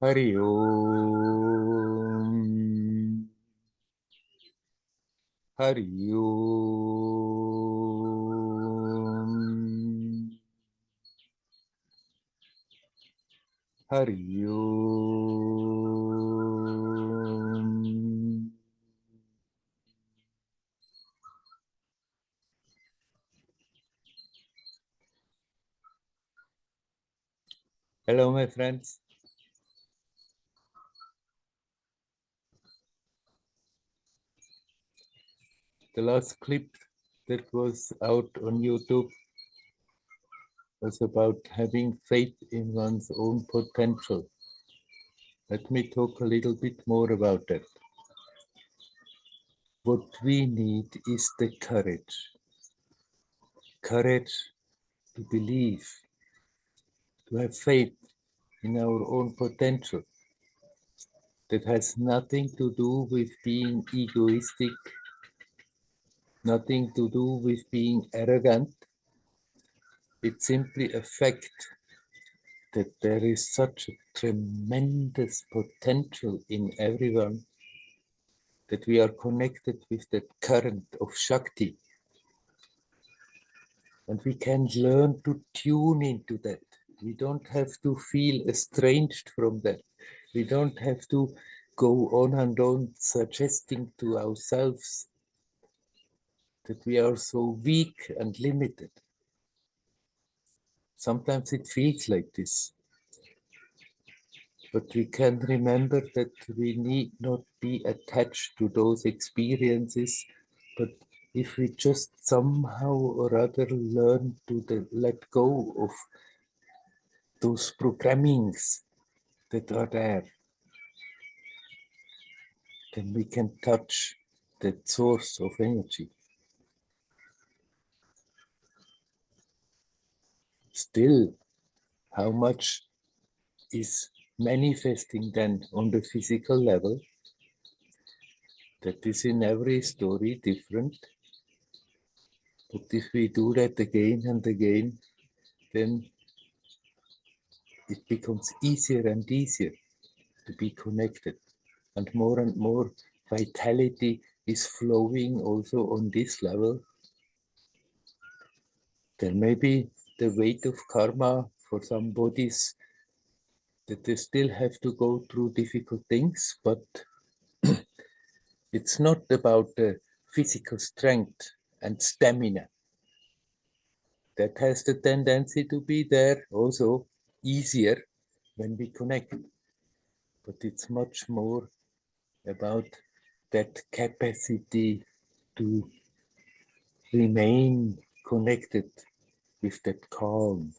Hari Om. Hari Om. Hari Om. Hello, my friends. The last clip that was out on YouTube was about having faith in one's own potential. Let me talk a little bit more about that. What we need is the courage. Courage to believe, to have faith in our own potential. That has nothing to do with being egoistic, nothing to do with being arrogant. It's simply a fact that there is such a tremendous potential in everyone that we are connected with that current of Shakti. And we can learn to tune into that. We don't have to feel estranged from that. We don't have to go on and on suggesting to ourselves that we are so weak and limited. Sometimes it feels like this. But we can remember that we need not be attached to those experiences, but if we just somehow or other learn to let go of those programmings that are there, then we can touch that source of energy. Still, how much is manifesting then on the physical level? That is in every story different. But if we do that again and again, then it becomes easier and easier to be connected. And more vitality is flowing also on this level. There may be the weight of karma for some bodies that they still have to go through difficult things, but it's not about the physical strength and stamina. That has the tendency to be there also easier when we connect. But it's much more about that capacity to remain connected with that calm,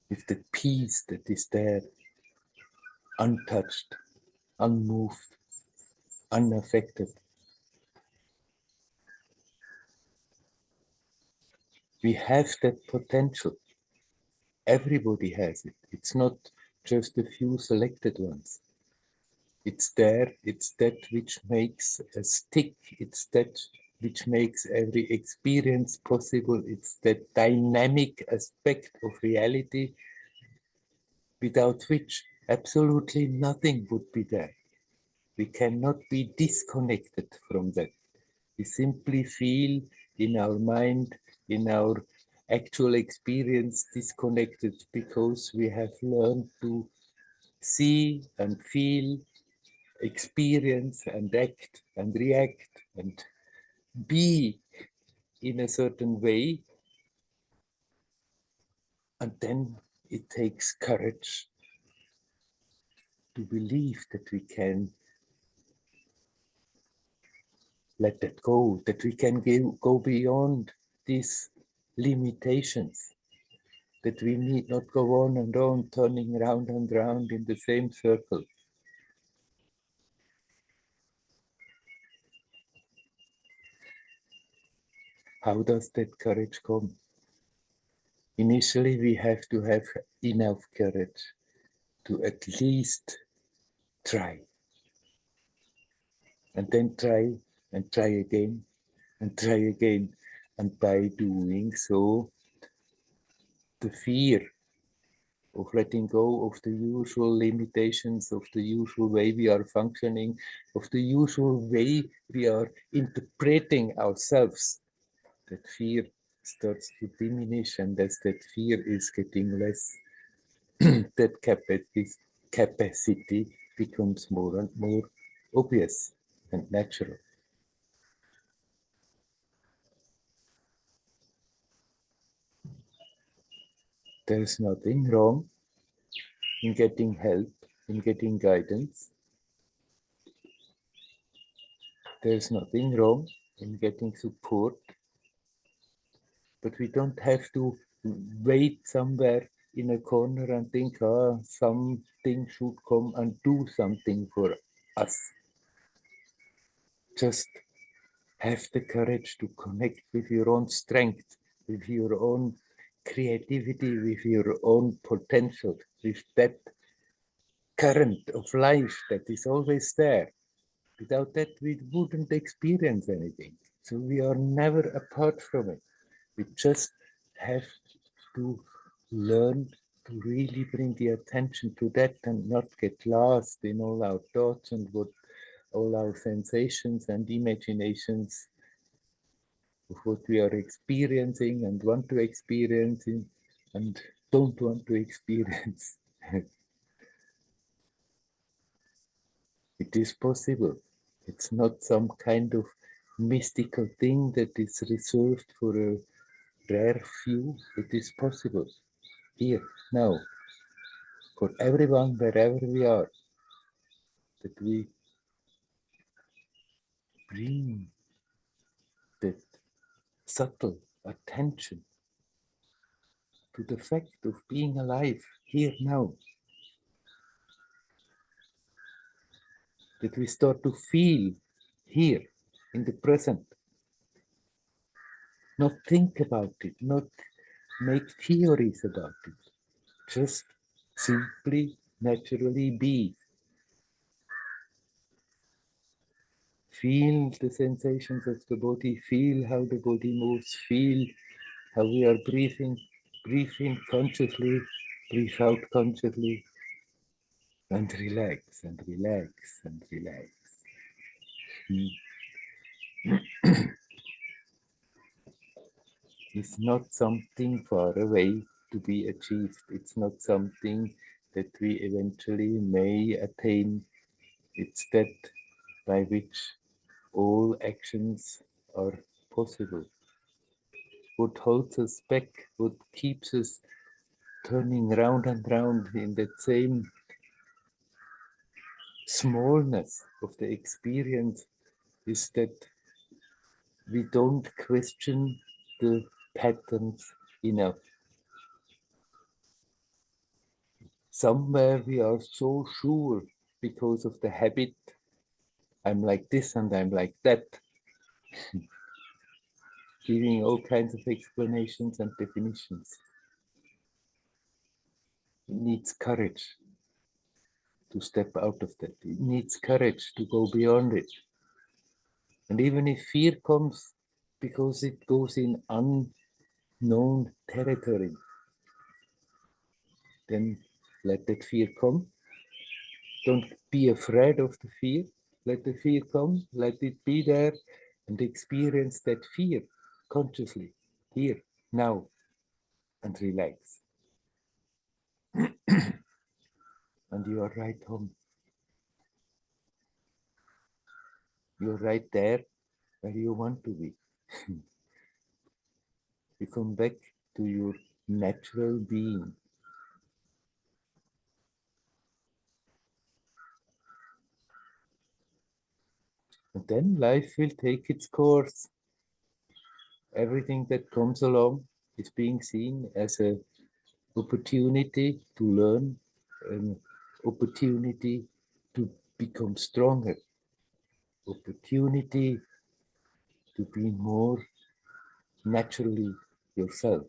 with the peace that is there, untouched, unmoved, unaffected. We have that potential. Everybody has it. It's not just a few selected ones. It's there. It's that which makes us tick. It's that which makes every experience possible. It's that dynamic aspect of reality without which absolutely nothing would be there. We cannot be disconnected from that. We simply feel in our mind, in our actual experience, disconnected because we have learned to see and feel, experience and act and react and be in a certain way. And then it takes courage to believe that we can let that go, that we can go beyond these limitations, that we need not go on and on turning round and round in the same circle. How does that courage come? Initially, we have to have enough courage to at least try. And then try and try again and try again. And by doing so, the fear of letting go of the usual limitations, of the usual way we are functioning, of the usual way we are interpreting ourselves. That fear starts to diminish, and as that fear is getting less, that capacity becomes more and more obvious and natural. There is nothing wrong in getting help, in getting guidance. There is nothing wrong in getting support, but we don't have to wait somewhere in a corner and think, something should come and do something for us. Just have the courage to connect with your own strength, with your own creativity, with your own potential, with that current of life that is always there. Without that, we wouldn't experience anything. So we are never apart from it. We just have to learn to really bring the attention to that and not get lost in all our thoughts and what all our sensations and imaginations of what we are experiencing and want to experience and don't want to experience. It is possible. It's not some kind of mystical thing that is reserved for a rare few. It is possible here, now, for everyone, wherever we are, that we bring that subtle attention to the fact of being alive here now, that we start to feel here in the present, not think about it, not make theories about it, just simply naturally be. Feel the sensations of the body, feel how the body moves, feel how we are breathing. Breathe in consciously, breathe out consciously, and relax and relax and relax. It's not something far away to be achieved. It's not something that we eventually may attain. It's that by which all actions are possible. What holds us back, what keeps us turning round and round in that same smallness of the experience is that we don't question the patterns enough. Somewhere we are so sure because of the habit, I'm like this and I'm like that, giving all kinds of explanations and definitions. It needs courage to step out of that. It needs courage to go beyond it. And even if fear comes because it goes in unknown territory, then let that fear come. Don't be afraid of the fear. Let the fear come, let it be there, and experience that fear consciously, here, now, and relax. And you are right home. You're right there where you want to be. You come back to your natural being. And then life will take its course. Everything that comes along is being seen as an opportunity to learn, an opportunity to become stronger, opportunity to be more naturally yourself.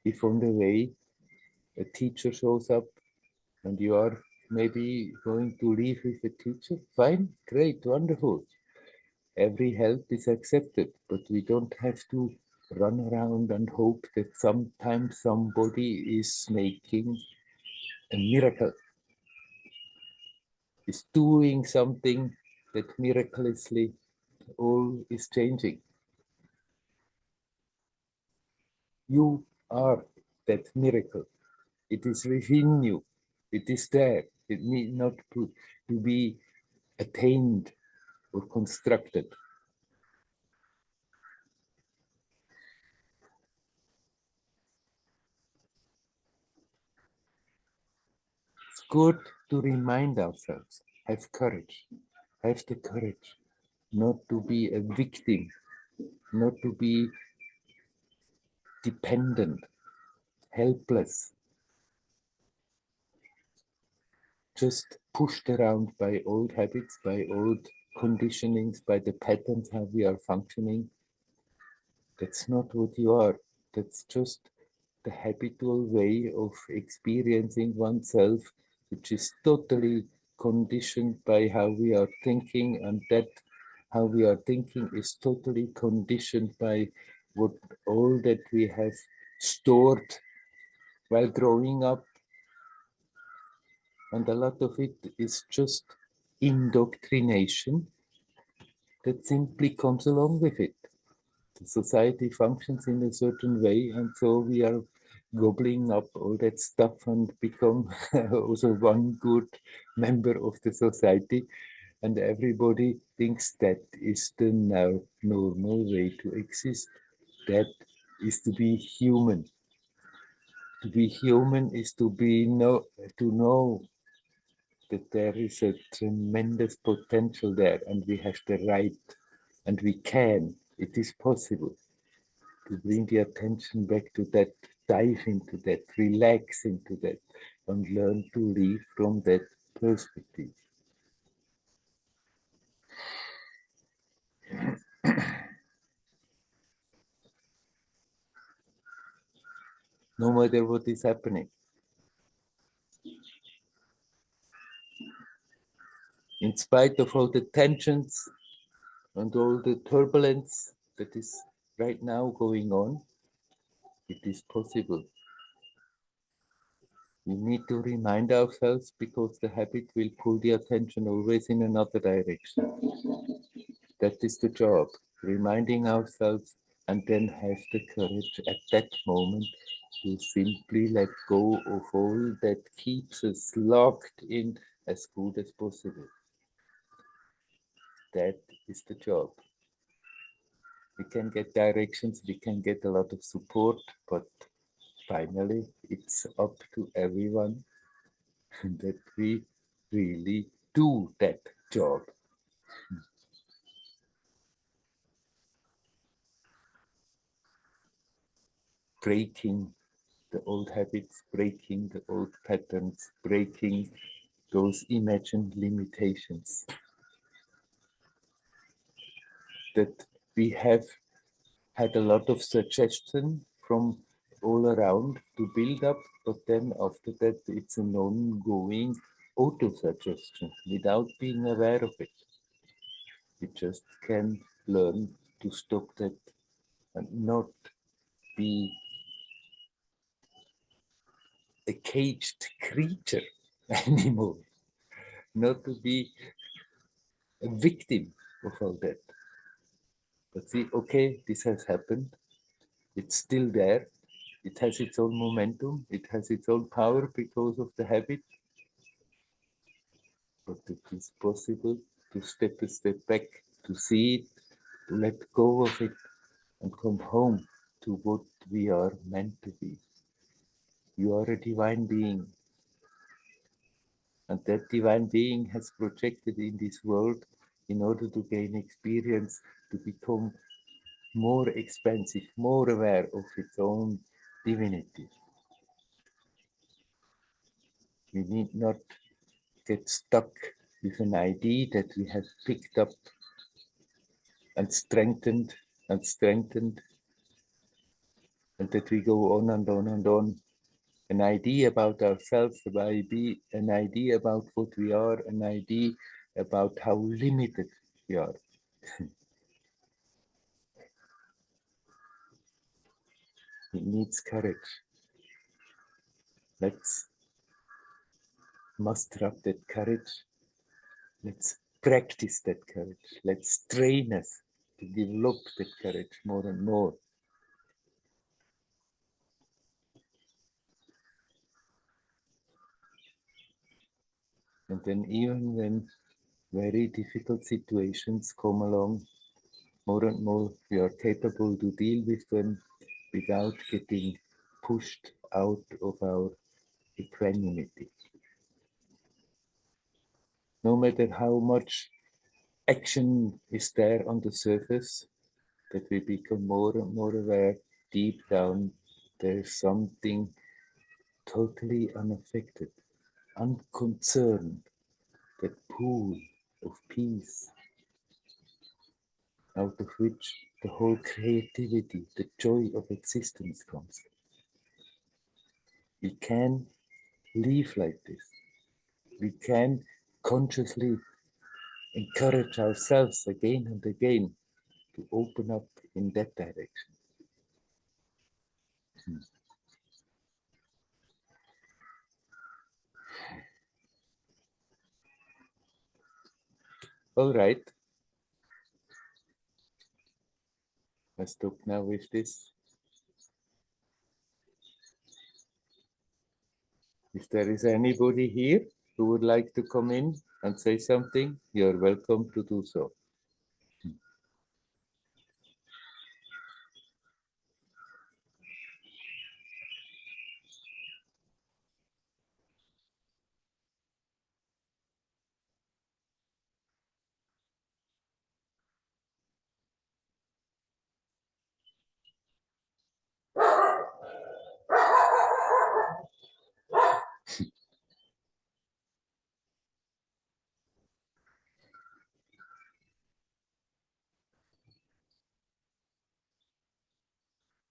If on the way a teacher shows up and you are maybe going to leave with a teacher, fine, great, wonderful. Every help is accepted, but we don't have to run around and hope that sometimes somebody is making a miracle, is doing something that miraculously all is changing. You are that miracle. It is within you. It is there. It need not to be attained or constructed. It's good to remind ourselves, have courage, have the courage not to be a victim, not to be dependent, helpless, just pushed around by old habits, by old conditionings, by the patterns how we are functioning. That's not what you are. That's just the habitual way of experiencing oneself, which is totally conditioned by how we are thinking, and that how we are thinking is totally conditioned by what all that we have stored while growing up, and a lot of it is just indoctrination that simply comes along with it. The society functions in a certain way, and so we are gobbling up all that stuff and become also one good member of the society, and everybody thinks that is the now normal way to exist. That is to be human. To be human is to know that there is a tremendous potential there, and we have the right, and we can. It is possible to bring the attention back to that, dive into that, relax into that, and learn to live from that perspective. No matter what is happening, in spite of all the tensions and all the turbulence that is right now going on, it is possible. We need to remind ourselves, because the habit will pull the attention always in another direction. That is the job, reminding ourselves, and then have the courage at that moment to simply let go of all that keeps us locked in as good as possible. That is the job. We can get directions, we can get a lot of support, but finally it's up to everyone that we really do that job. Breaking the old habits, breaking the old patterns, breaking those imagined limitations that we have had a lot of suggestion from all around to build up, but then after that it's an ongoing auto-suggestion without being aware of it. We just can learn to stop that and not be a caged creature anymore, not to be a victim of all that. But see, okay, this has happened. It's still there. It has its own momentum. It has its own power because of the habit. But it is possible to step a step back, to see it, to let go of it, and come home to what we are meant to be. You are a divine being. And that divine being has projected in this world in order to gain experience, to become more expansive, more aware of its own divinity. We need not get stuck with an idea that we have picked up and strengthened and strengthened, and that we go on and on and on. An idea about ourselves, an idea about what we are, an idea about how limited we are. It needs courage. Let's muster up that courage. Let's practice that courage. Let's train us to develop that courage more and more. And then even when very difficult situations come along, more and more we are capable to deal with them without getting pushed out of our equanimity. No matter how much action is there on the surface, that we become more and more aware, deep down, there's something totally unaffected, unconcerned, that pool of peace, out of which the whole creativity, the joy of existence comes. We can live like this. We can consciously encourage ourselves again and again to open up in that direction. All right, I stop now with this. If there is anybody here who would like to come in and say something, you're welcome to do so.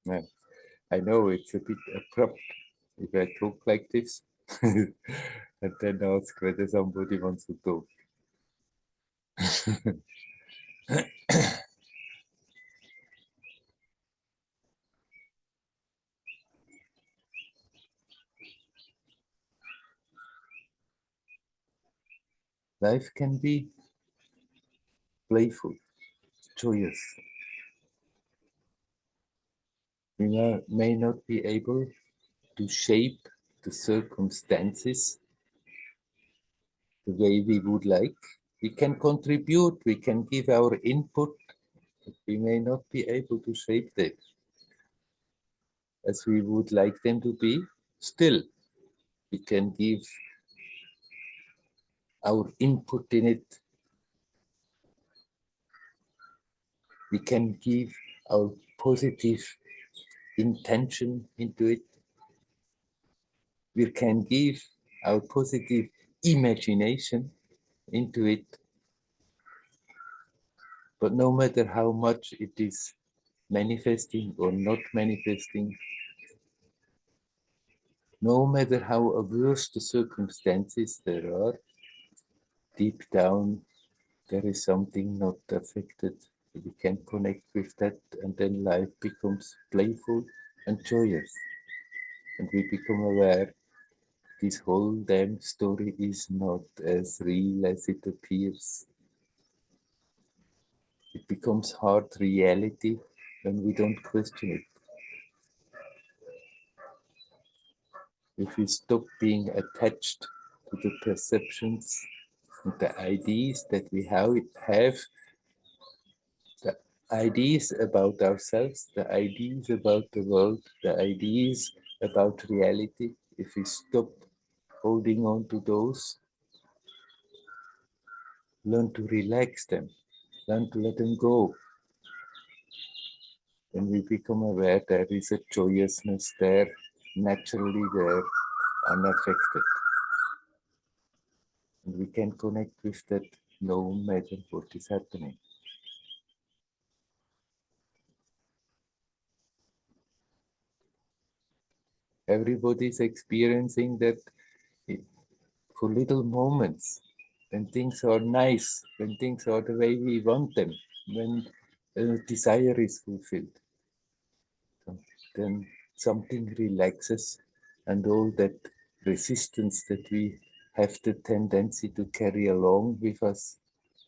Yeah, I know it's a bit abrupt if I talk like this and then ask whether somebody wants to talk. Life can be playful, joyous. We may not be able to shape the circumstances the way we would like. We can contribute, we can give our input, but we may not be able to shape them as we would like them to be. Still, we can give our input in it. We can give our positive intention into it. We can give our positive imagination into it. But no matter how much it is manifesting or not manifesting, no matter how adverse the circumstances there are, deep down there is something not affected. We can connect with that, and then life becomes playful and joyous. And we become aware this whole damn story is not as real as it appears. It becomes hard reality when we don't question it. If we stop being attached to the perceptions and the ideas that we have, the ideas about ourselves, the ideas about the world, the ideas about reality, if we stop holding on to those, learn to relax them, learn to let them go, when we become aware there is a joyousness there, naturally there, unaffected. And we can connect with that no matter what is happening. Everybody is experiencing that for little moments, when things are nice, when things are the way we want them, when a desire is fulfilled. Then something relaxes, and all that resistance that we have the tendency to carry along with us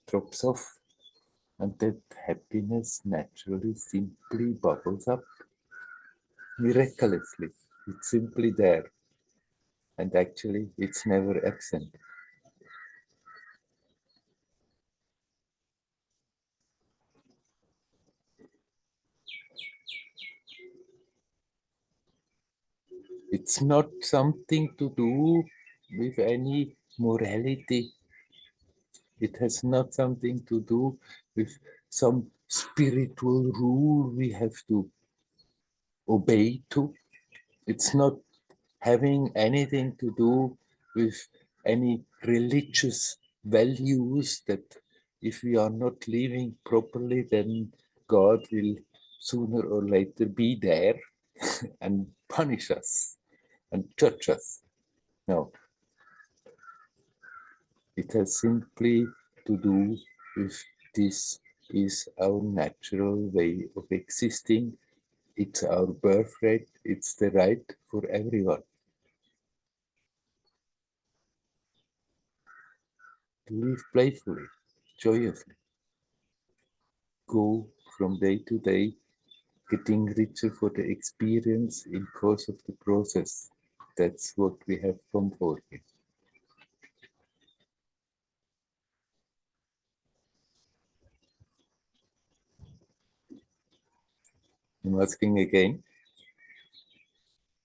drops off, and that happiness naturally simply bubbles up miraculously. It's simply there, and actually it's never absent. It's not something to do with any morality. It has not something to do with some spiritual rule we have to obey to. It's not having anything to do with any religious values that if we are not living properly, then God will sooner or later be there and punish us and judge us. No, it has simply to do with this is our natural way of existing. It's our birthright. It's the right for everyone to live playfully, joyously, go from day to day, getting richer for the experience in course of the process. That's what we have come for here. I'm asking again,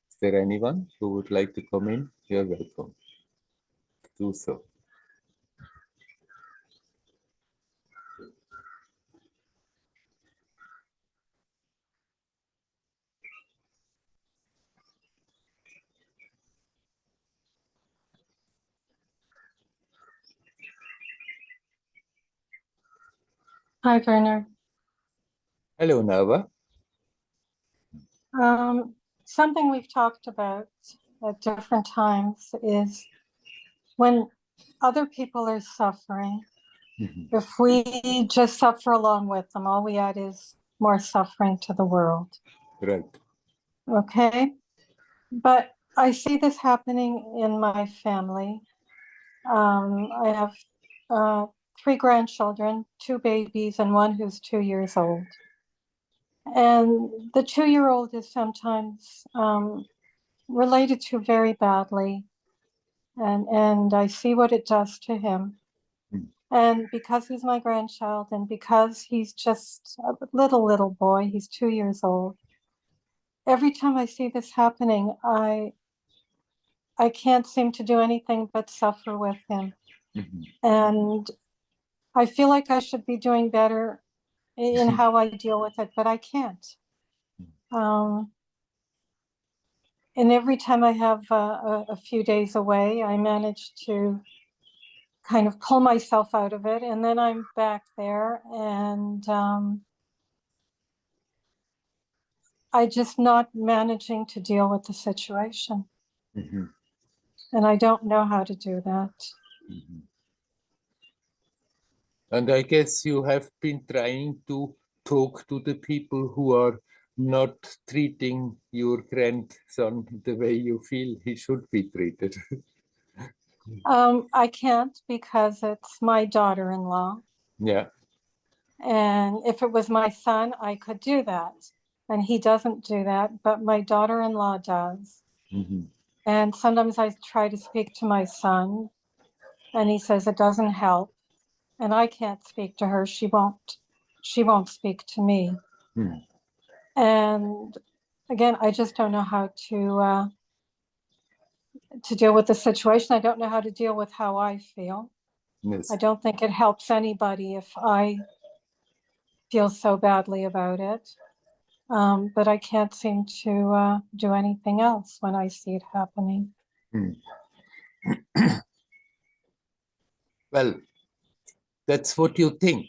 is there anyone who would like to come in? You're welcome. Do so. Hi, Werner. Hello, Nava. Something we've talked about at different times is when other people are suffering, if we just suffer along with them, all we add is more suffering to the world. Right. Okay? But I see this happening in my family. I have 3 grandchildren, 2 babies, and one who's 2 years old. And the 2-year-old is sometimes related to very badly, and I see what it does to him. And because he's my grandchild, and because he's just a little boy, he's 2 years old, every time I see this happening, I can't seem to do anything but suffer with him. And I feel like I should be doing better in how I deal with it, but I can't. And every time I have a few days away, I manage to kind of pull myself out of it, and then I'm back there, and I just not managing to deal with the situation. And I don't know how to do that. And I guess you have been trying to talk to the people who are not treating your grandson the way you feel he should be treated. I can't, because it's my daughter-in-law. Yeah. And if it was my son, I could do that. And he doesn't do that, but my daughter-in-law does. And sometimes I try to speak to my son, and he says it doesn't help. And I can't speak to her. She won't speak to me. And again, I just don't know how to deal with the situation. I don't know how to deal with how I feel. Yes. I don't think it helps anybody if I feel so badly about it. But I can't seem to do anything else when I see it happening. Well, that's what you think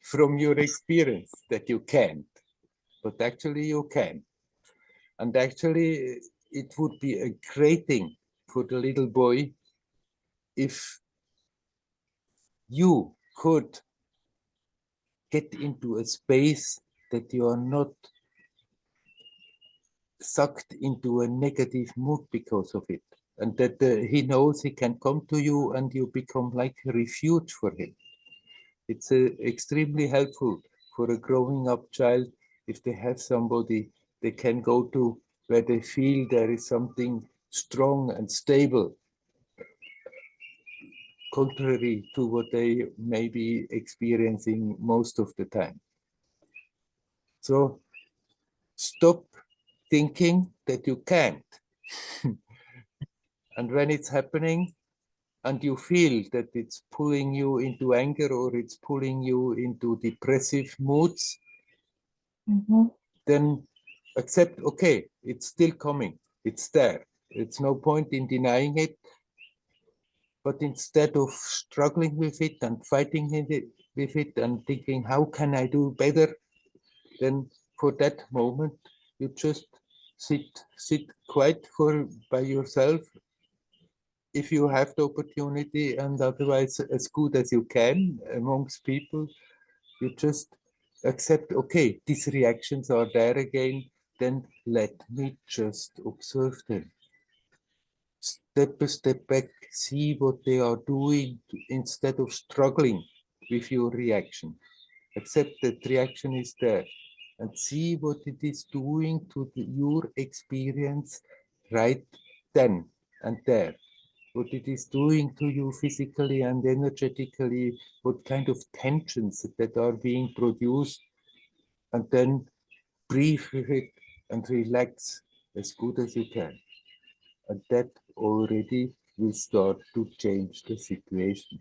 from your experience, that you can't, but actually you can. And actually it would be a great thing for the little boy if you could get into a space that you are not sucked into a negative mood because of it. And that he knows he can come to you and you become like a refuge for him. It's extremely helpful for a growing up child if they have somebody they can go to where they feel there is something strong and stable, contrary to what they may be experiencing most of the time. So stop thinking that you can't. And when it's happening and you feel that it's pulling you into anger or it's pulling you into depressive moods, then accept, okay, it's still coming, it's there. It's no point in denying it, but instead of struggling with it and fighting with it and thinking, how can I do better? Then for that moment, you just sit quiet by yourself if you have the opportunity, and otherwise as good as you can amongst people, you just accept, okay, these reactions are there again, then let me just observe them. Step a step back, see what they are doing instead of struggling with your reaction. Accept that reaction is there and see what it is doing to your experience right then and there. What it is doing to you physically and energetically, what kind of tensions that are being produced, and then breathe with it and relax as good as you can. And that already will start to change the situation.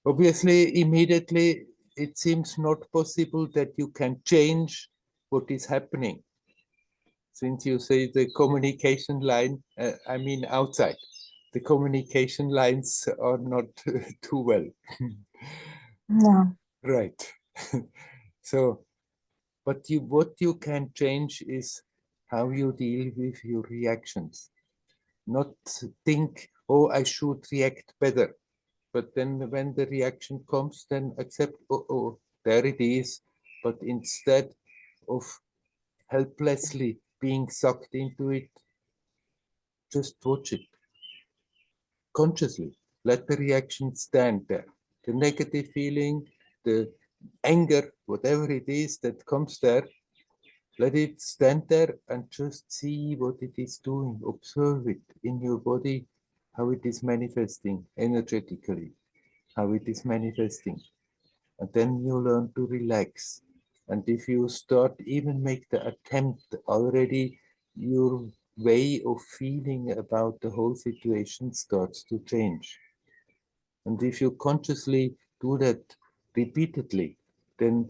Obviously, immediately, it seems not possible that you can change what is happening. Since you say the communication line, I mean outside, the communication lines are not too well. No. Right. So, but what you can change is how you deal with your reactions. Not think, oh, I should react better. But then when the reaction comes, then accept, oh, there it is. But instead of helplessly being sucked into it, just watch it consciously. Let the reaction stand there. The negative feeling, the anger, whatever it is that comes there, let it stand there and just see what it is doing. Observe it in your body, how it is manifesting energetically, how it is manifesting. And then you learn to relax. And if you start, even make the attempt already, your way of feeling about the whole situation starts to change. And if you consciously do that repeatedly, then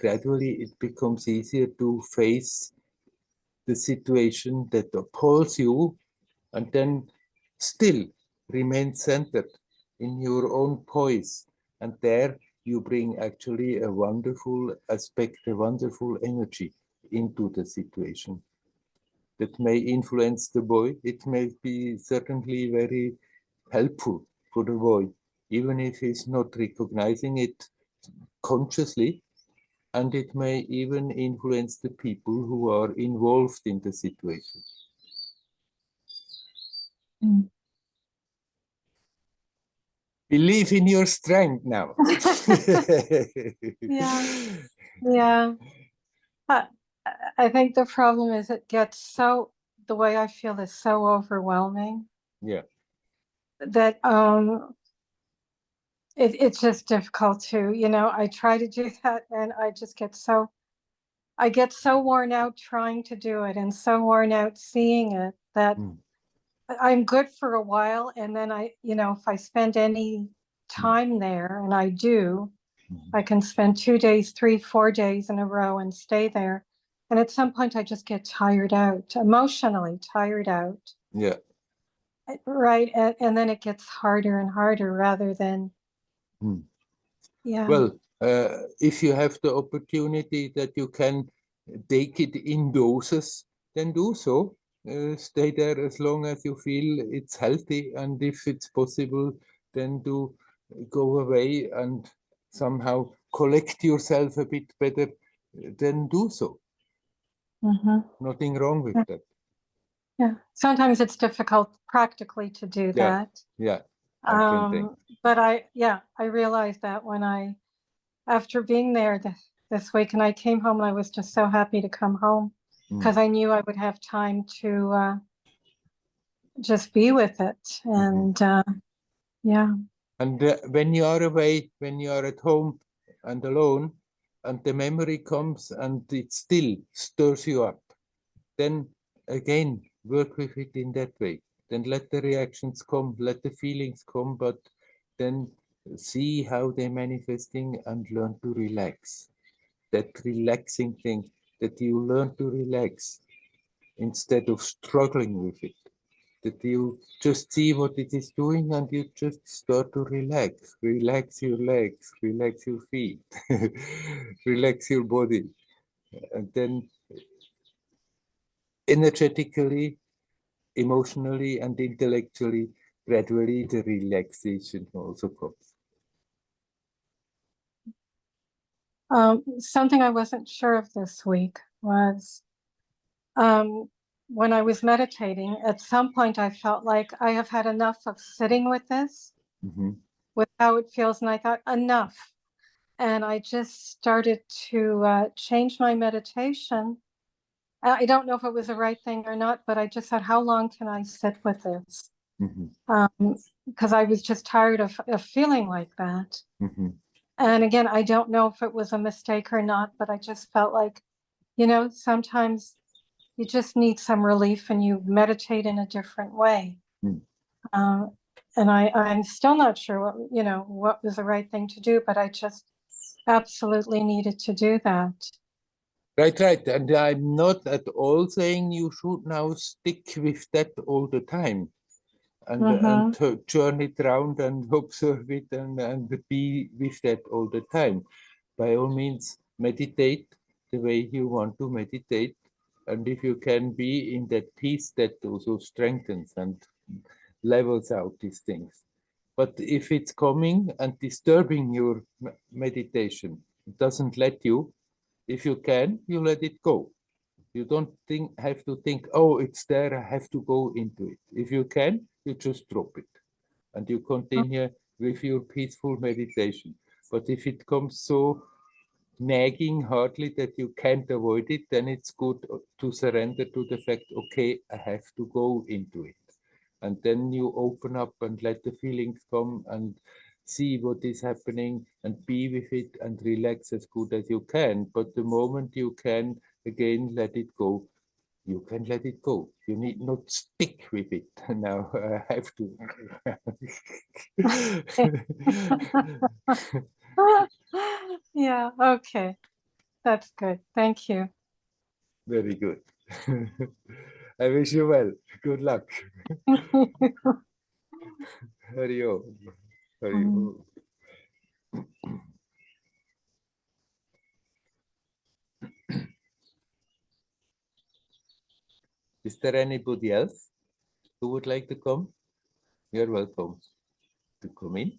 gradually it becomes easier to face the situation that appalls you and then still remain centered in your own poise. And there you bring actually a wonderful aspect, a wonderful energy into the situation that may influence the boy. It may be certainly very helpful for the boy, even if he's not recognizing it consciously, and it may even influence the people who are involved in the situation. Mm. Believe in your strength now. Yeah. Yeah. I, I think the problem is it gets so, the way I feel is so overwhelming. Yeah. That it's just difficult to, I try to do that and I get so worn out trying to do it and so worn out seeing it that I'm good for a while. And then if I spend any time there, and I do, I can spend 2 days, 3, 4 days in a row and stay there. And at some point I just get tired out, emotionally tired out. Yeah. Right. And then it gets harder and harder rather than, yeah. Well, if you have the opportunity that you can take it in doses, then do so. Stay there as long as you feel it's healthy, and if it's possible, then do go away and somehow collect yourself a bit better, then do so. Nothing wrong with that. Yeah, sometimes it's difficult practically to do that. Yeah, I can think. But I realized that after being there this week, and I came home and I was just so happy to come home because I knew I would have time to just be with it. And yeah. And when you are away, when you are at home and alone, and the memory comes and it still stirs you up, then again, work with it in that way. Then let the reactions come, let the feelings come, but then see how they're manifesting and learn to relax. That relaxing thing, that you learn to relax instead of struggling with it. That you just see what it is doing and you just start to relax. Relax your legs, relax your feet, relax your body. And then energetically, emotionally, and intellectually, gradually the relaxation also comes. Something I wasn't sure of this week was when I was meditating, at some point I felt like I have had enough of sitting with this, with how it feels, and I thought, enough. And I just started to change my meditation. I don't know if it was the right thing or not, but I just thought, how long can I sit with this? Because I was just tired of feeling like that. And again, I don't know if it was a mistake or not, but I just felt like, sometimes you just need some relief and you meditate in a different way. And I'm still not sure what was the right thing to do, but I just absolutely needed to do that. Right. And I'm not at all saying you should now stick with that all the time and turn it around and observe it and be with that all the time. By all means, meditate the way you want to meditate. And if you can be in that peace, that also strengthens and levels out these things. But if it's coming and disturbing your meditation, it doesn't let you, if you can, you let it go. You don't have to think, oh, it's there, I have to go into it. If you can, you just drop it and you continue with your peaceful meditation. But if it comes so nagging hardly that you can't avoid it, then it's good to surrender to the fact, okay, I have to go into it. And then you open up and let the feelings come and see what is happening and be with it and relax as good as you can. But the moment you can again let it go, you can let it go. You need not stick with it. Now I have to. Yeah, okay. That's good. Thank you. Very good. I wish you well. Good luck. Hari Om. Hari Om. Is there anybody else who would like to come? You're welcome to come in.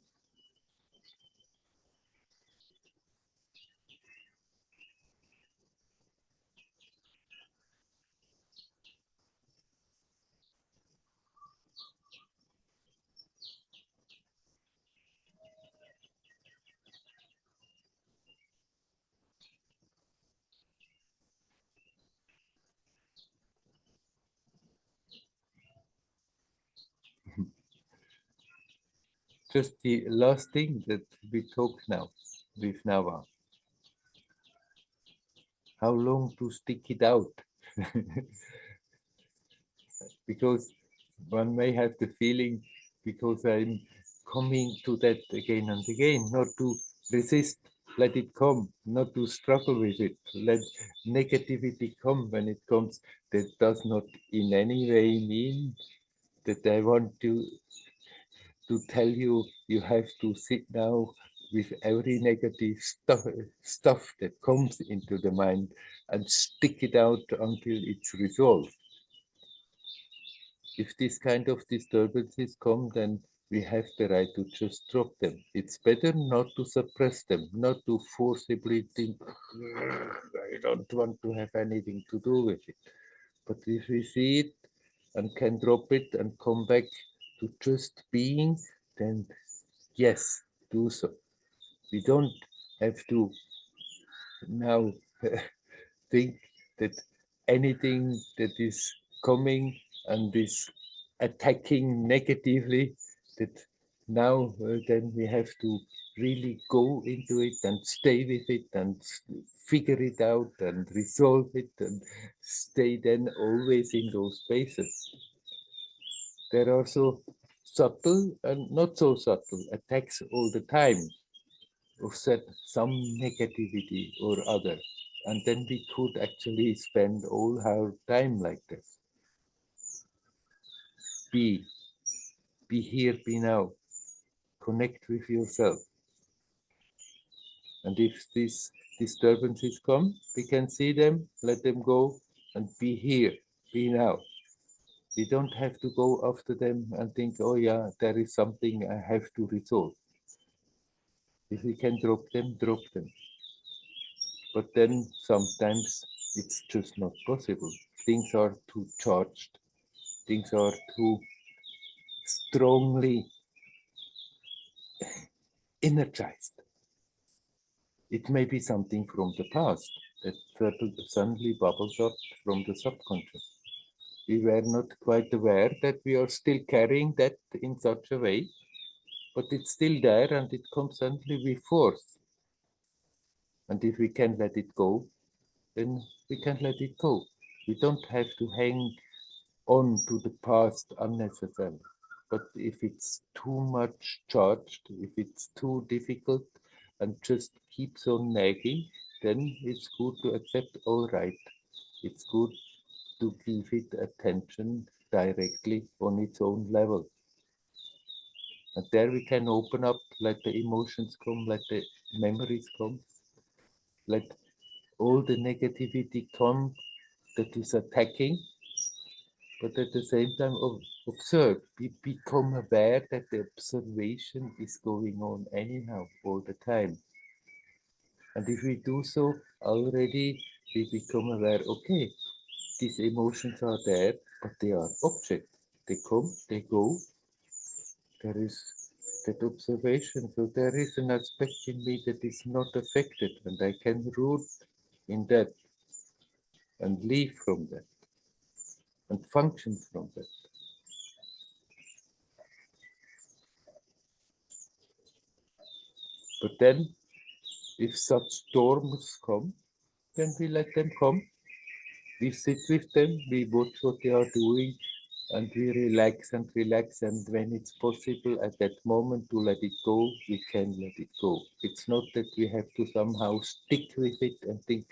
Just the last thing that we talk now with Nava. How long to stick it out? Because one may have the feeling, because I'm coming to that again and again, not to resist, let it come, not to struggle with it, let negativity come when it comes. That does not in any way mean that I want to tell you you have to sit now with every negative stuff that comes into the mind and stick it out until it's resolved. If this kind of disturbances come, then We have the right to just drop them. It's better not to suppress them, not to forcibly think, I don't want to have anything to do with it. But if we see it and can drop it and come back to just being, then yes, do so. We don't have to now think that anything that is coming and is attacking negatively, that now then we have to really go into it and stay with it and figure it out and resolve it and stay then always in those spaces. There are also subtle and not so subtle attacks all the time of some negativity or other. And then we could actually spend all our time like this. Be here, be now. Connect with yourself. And if these disturbances come, we can see them, let them go, and be here, be now. We don't have to go after them and think, oh yeah, there is something I have to resolve. If we can drop them, drop them. But then sometimes it's just not possible. Things are too charged. Things are too strongly energized. It may be something from the past that suddenly bubbles up from the subconscious. We were not quite aware that we are still carrying that in such a way, but it's still there and it comes suddenly with force. And if we can let it go, then we can let it go. We don't have to hang on to the past unnecessarily. But if it's too much charged, if it's too difficult and just keeps on nagging, then it's good to accept, all right, it's good to give it attention directly on its own level. And there we can open up, let the emotions come, let the memories come, let all the negativity come that is attacking, but at the same time observe, become aware that the observation is going on anyhow all the time. And if we do so already, we become aware, okay, these emotions are there, but they are objects. They come, they go. There is that observation. So there is an aspect in me that is not affected, and I can root in that and live from that and function from that. But then, if such storms come, then we let them come. We sit with them, we watch what they are doing, and we relax and relax. And when it's possible at that moment to let it go, we can let it go. It's not that we have to somehow stick with it and think,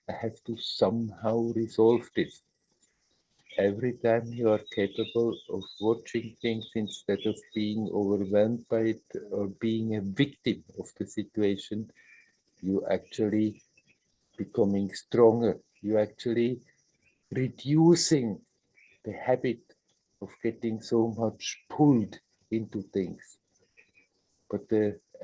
I have to somehow resolve this. Every time you are capable of watching things instead of being overwhelmed by it or being a victim of the situation, you actually becoming stronger. You actually reducing the habit of getting so much pulled into things. But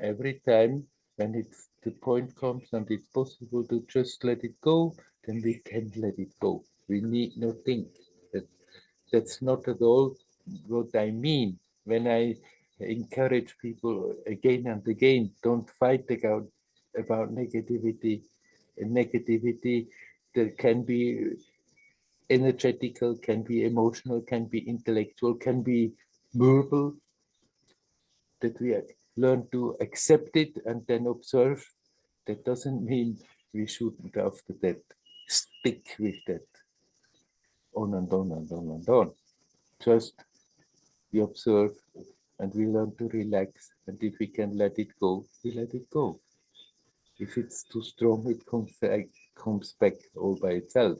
every time when it's the point comes and it's possible to just let it go, then we can let it go. We need not think. That's not at all what I mean when I encourage people again and again, don't fight about negativity. Negativity that can be energetical, can be emotional, can be intellectual, can be verbal, that we learn to accept it and then observe. That doesn't mean we shouldn't after that stick with that on and on and on and on. Just we observe and we learn to relax. And if we can let it go, we let it go. If it's too strong, it comes back all by itself.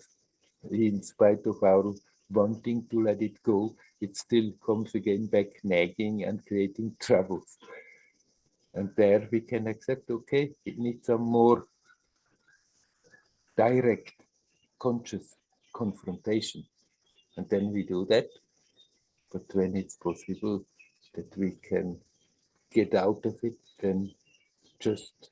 In spite of our wanting to let it go, it still comes again back nagging and creating troubles. And there we can accept, okay, it needs some more direct, conscious confrontation. And then we do that. But when it's possible, that we can get out of it, then just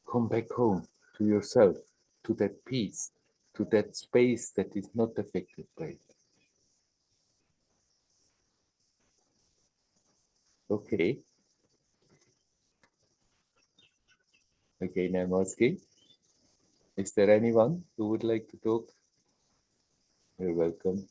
come back home to yourself, to that peace, to that space that is not affected by it. Okay. Again, I'm asking, is there anyone who would like to talk? You're welcome.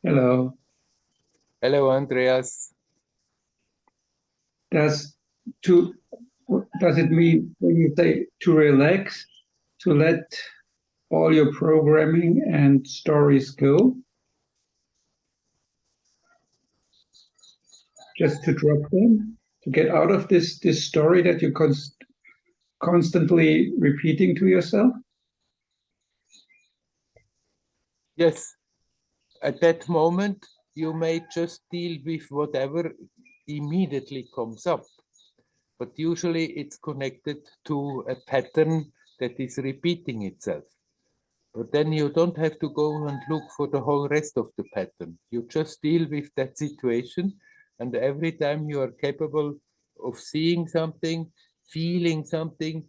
Hello. Hello, Andreas. Does what does it mean when you say to relax, to let all your programming and stories go? Just to drop them, to get out of this story that you're constantly repeating to yourself? Yes, at that moment, you may just deal with whatever immediately comes up. But usually it's connected to a pattern that is repeating itself. But then you don't have to go and look for the whole rest of the pattern. You just deal with that situation. And every time you are capable of seeing something, feeling something,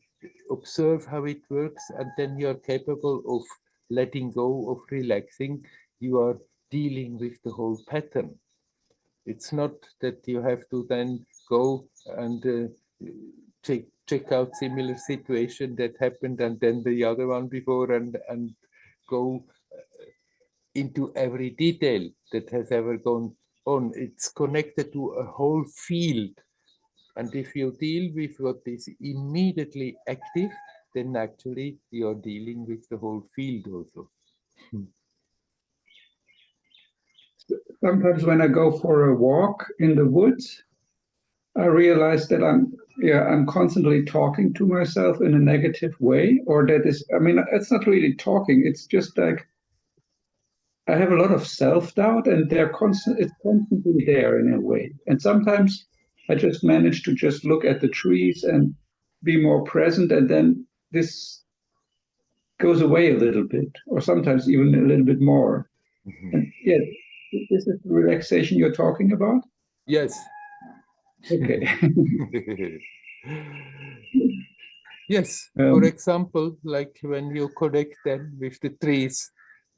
observe how it works, and then you are capable of letting go, of relaxing, you are dealing with the whole pattern. It's not that you have to then go and check out similar situation that happened and then the other one before and go into every detail that has ever gone on. It's connected to a whole field. And if you deal with what is immediately active, then actually you're dealing with the whole field also. Sometimes when I go for a walk in the woods, I realize that I'm constantly talking to myself in a negative way, or that is, I mean, it's not really talking. It's just like I have a lot of self-doubt, and it's constantly there in a way. And sometimes I just manage to just look at the trees and be more present, and then this goes away a little bit, or sometimes even a little bit more. And yeah, this is the relaxation you're talking about? Yes. Okay. Yes, for example, like when you connect them with the trees,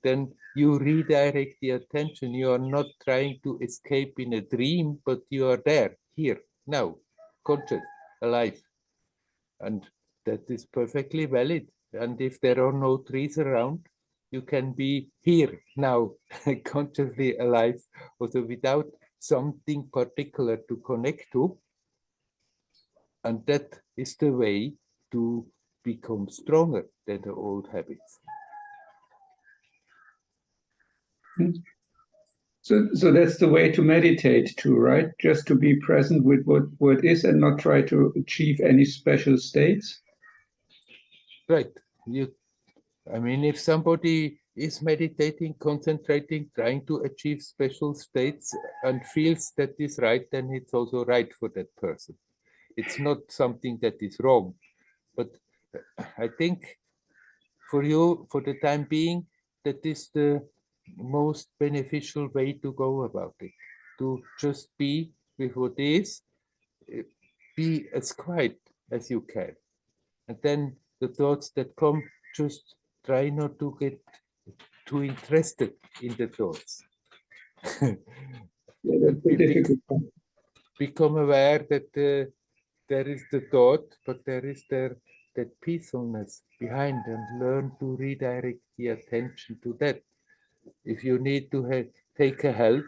then you redirect the attention. You are not trying to escape in a dream, but you are there, here, now, conscious, alive. And that is perfectly valid. And if there are no trees around, you can be here, now, consciously alive, also without something particular to connect to. And that is the way to become stronger than the old habits. So that's the way to meditate too, right? Just to be present with what is and not try to achieve any special states. Right. I mean, if somebody is meditating, concentrating, trying to achieve special states and feels that is right, then it's also right for that person. It's not something that is wrong. But I think for you, for the time being, that is the most beneficial way to go about it. To just be with what is, be as quiet as you can. And then the thoughts that come, just try not to get too interested in the thoughts. Yeah, that's the difficult part. Become aware that there is the thought, but there is that peacefulness behind, and learn to redirect the attention to that. If you need to take a help,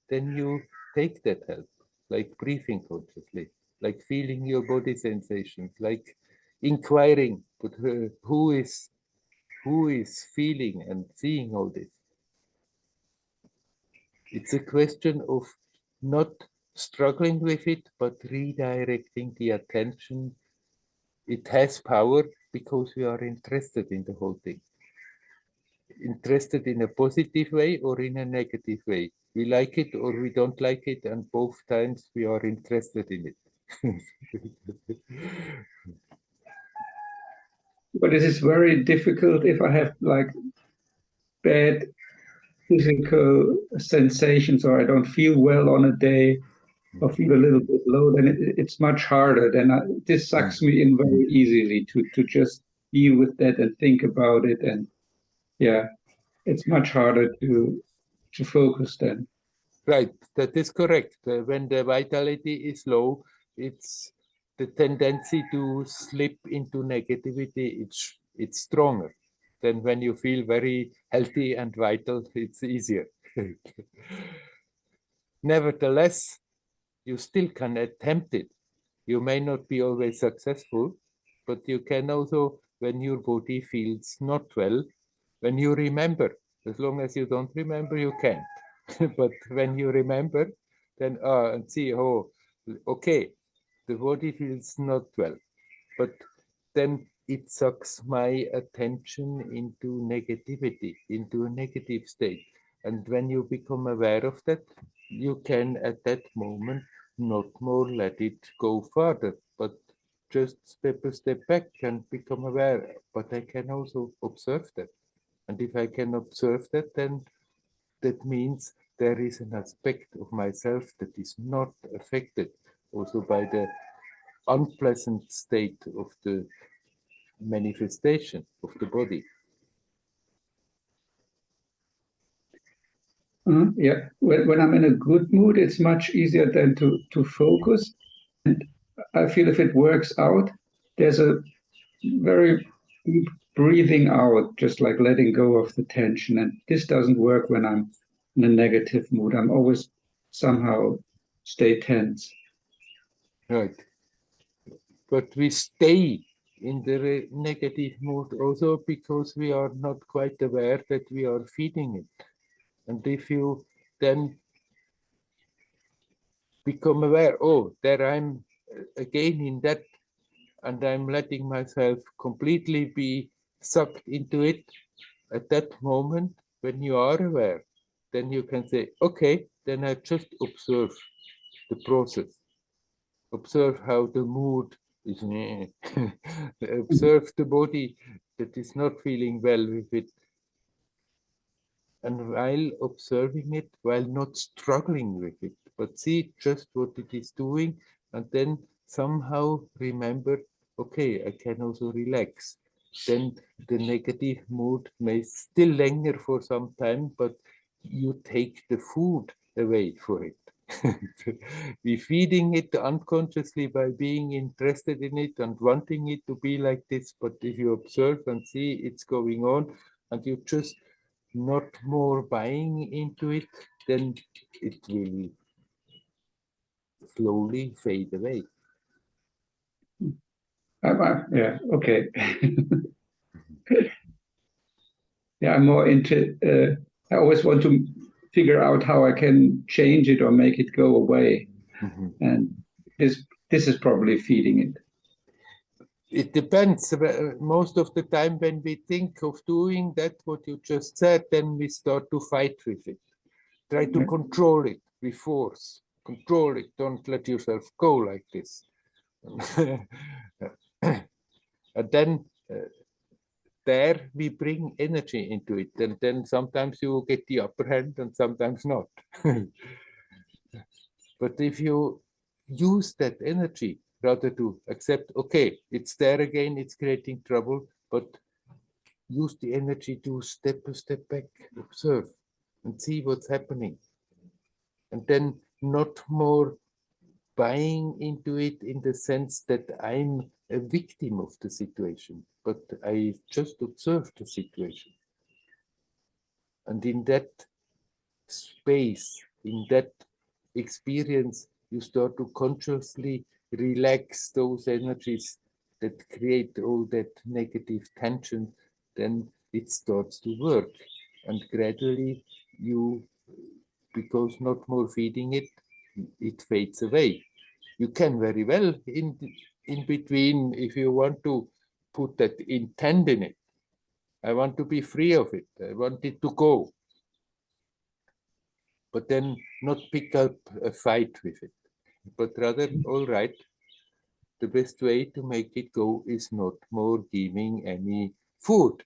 then you take that help, like breathing consciously, like feeling your body sensations, like inquiring, but who is feeling and seeing all this. It's a question of not struggling with it, but redirecting the attention. It has power because we are interested in the whole thing. interested in a positive way or in a negative way. We like it or we don't like it, and both times we are interested in it. But it is very difficult if I have like bad physical sensations or I don't feel well on a day or feel a little bit low, then it's much harder. Then this sucks me in very easily to just be with that and think about it. And yeah, it's much harder to focus then. Right, that is correct. When the vitality is low, it's the tendency to slip into negativity. It's stronger than when you feel very healthy and vital. It's easier. Nevertheless, you still can attempt it. You may not be always successful, but you can also, when your body feels not well, when you remember. As long as you don't remember, you can't. But when you remember, then and see, oh, okay, the body feels not well, but then it sucks my attention into negativity, into a negative state. And when you become aware of that, you can at that moment not more let it go further, but just step a step back and become aware. But I can also observe that. And if I can observe that, then that means there is an aspect of myself that is not affected also by the unpleasant state of the manifestation of the body. Yeah, when I'm in a good mood, it's much easier than to focus. And I feel if it works out, there's a very deep breathing out, just like letting go of the tension. And this doesn't work when I'm in a negative mood. I'm always somehow stay tense. Right. But we stay in the negative mood also because we are not quite aware that we are feeding it. And if you then become aware, oh, there I'm again in that, and I'm letting myself completely be sucked into it at that moment, when you are aware, then you can say, okay, then I just observe the process. Observe how the mood is, observe the body that is not feeling well with it. And while observing it, while not struggling with it, but see just what it is doing, and then somehow remember, okay, I can also relax. Then the negative mood may still linger for some time, but you take the food away for it. We're feeding it unconsciously by being interested in it and wanting it to be like this. But if you observe and see it's going on, and you just not more buying into it, then it will slowly fade away. Yeah, okay. Yeah, I'm more into, I always want to figure out how I can change it or make it go away. And this is probably feeding it. It depends. Most of the time when we think of doing that, what you just said, then we start to fight with it. Try to control it with force. Control it. Don't let yourself go like this. And then there we bring energy into it. And then sometimes you get the upper hand and sometimes not. But if you use that energy rather to accept, okay, it's there again, it's creating trouble, but use the energy to step a step back, observe and see what's happening. And then not more buying into it in the sense that I'm a victim of the situation, but I just observe the situation. And in that space, in that experience, you start to consciously relax those energies that create all that negative tension, then it starts to work. And gradually you, because not more feeding it, it fades away. You can very well in between, if you want to put that intent in it, I want to be free of it. I want it to go. But then not pick up a fight with it, but rather, all right, the best way to make it go is not more giving any food.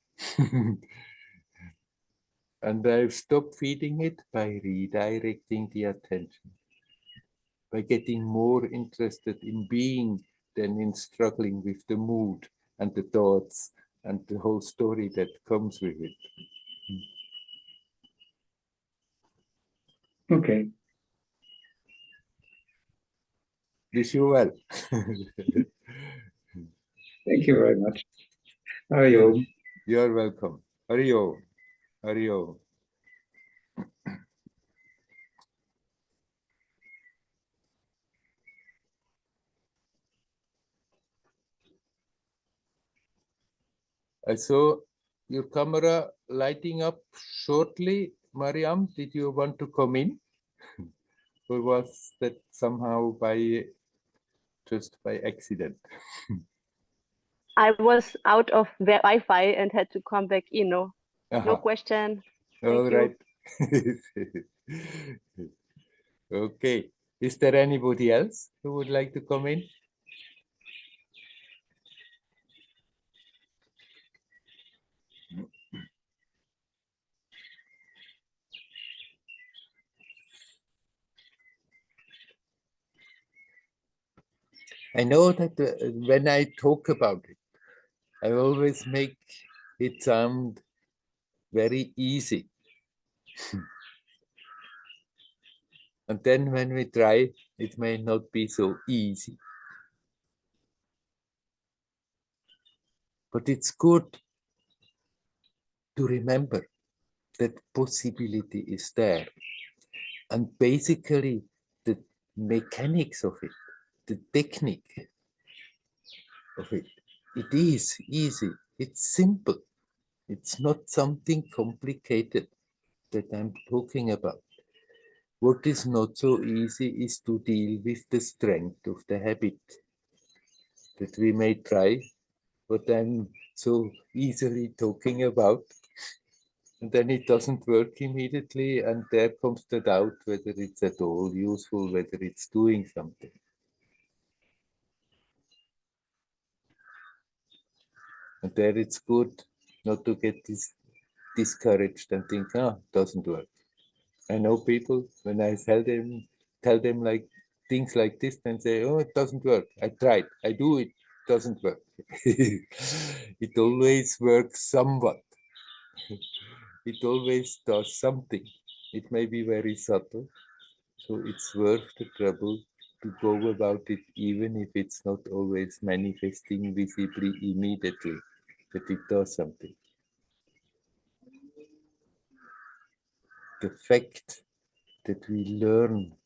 And I've stopped feeding it by redirecting the attention, by getting more interested in being than in struggling with the mood and the thoughts and the whole story that comes with it. Okay. Wish you well. Thank you very much. Hari Om. You're welcome. Hari Om. Hari Om. I saw your camera lighting up shortly. Mariam, did you want to come in? Or was that somehow just by accident? I was out of Wi-Fi and had to come back in. No, no question. All right. Okay. Is there anybody else who would like to come in? I know that when I talk about it, I always make it sound very easy. And then when we try, it may not be so easy. But it's good to remember that possibility is there. And basically, the mechanics of it, the technique of it, it is easy. It's simple. It's not something complicated that I'm talking about. What is not so easy is to deal with the strength of the habit that we may try, what I'm so easily talking about. And then it doesn't work immediately, and there comes the doubt whether it's at all useful, whether it's doing something. And there it's good not to get discouraged and think, doesn't work. I know people, when I tell them like things like this, then say, oh, it doesn't work. I tried, I do it, doesn't work. It always works somewhat. It always does something. It may be very subtle, so it's worth the trouble to go about it, even if it's not always manifesting visibly immediately that it does something. The fact that we learn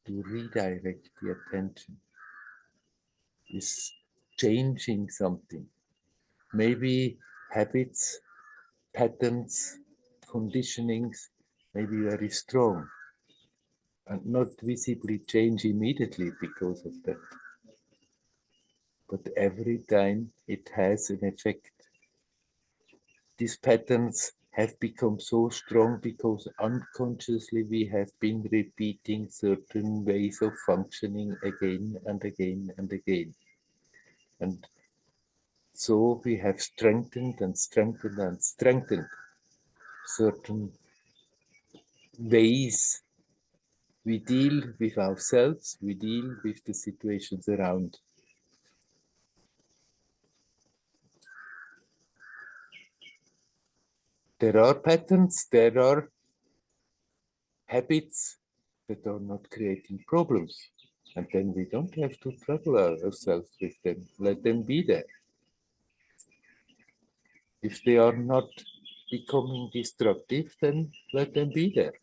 to redirect the attention is changing something. Maybe habits, patterns, conditionings may be very strong and not visibly change immediately because of that. But every time it has an effect. These patterns have become so strong because unconsciously we have been repeating certain ways of functioning again and again and again. And so we have strengthened and strengthened and strengthened certain ways we deal with ourselves, we deal with the situations around. There are patterns, there are habits that are not creating problems. And then we don't have to trouble ourselves with them. Let them be there. If they are not becoming destructive, then let them be there.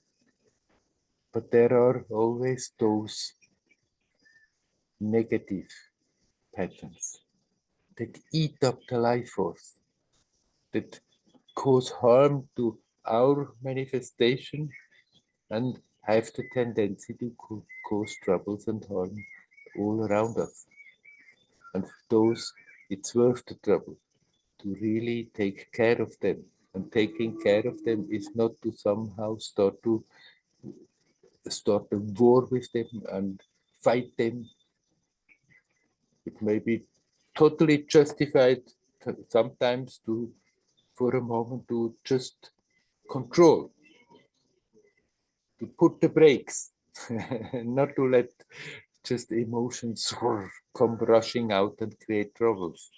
But there are always those negative patterns that eat up the life force, that cause harm to our manifestation and have the tendency to cause troubles and harm all around us. And for those, it's worth the trouble. to really take care of them. And taking care of them is not to somehow start a war with them and fight them. It may be totally justified sometimes for a moment to just control, to put the brakes, not to let just emotions come rushing out and create troubles.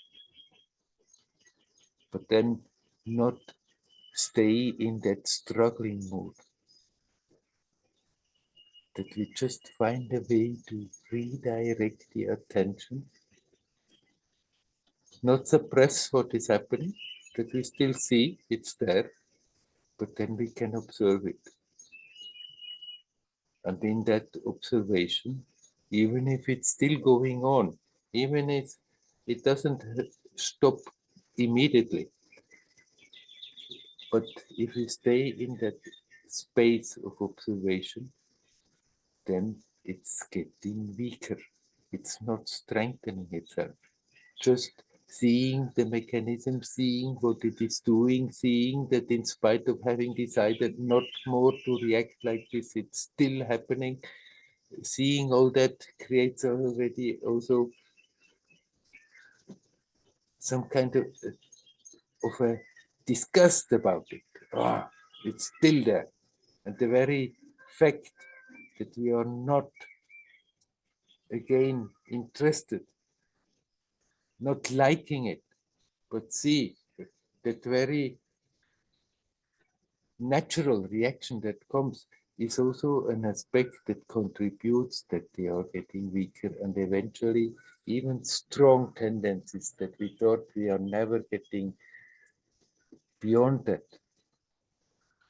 But then not stay in that struggling mood. That we just find a way to redirect the attention, not suppress what is happening, that we still see it's there, but then we can observe it. And in that observation, even if it's still going on, even if it doesn't stop immediately, but if we stay in that space of observation, then it's getting weaker. It's not strengthening itself. Just seeing the mechanism, seeing what it is doing, seeing that in spite of having decided not more to react like this, it's still happening. Seeing all that creates already also some kind of a disgust about it. Ah, it's still there. And the very fact that we are not again interested, not liking it, but see that very natural reaction that comes is also an aspect that contributes that they are getting weaker, and eventually even strong tendencies that we thought we are never getting beyond that,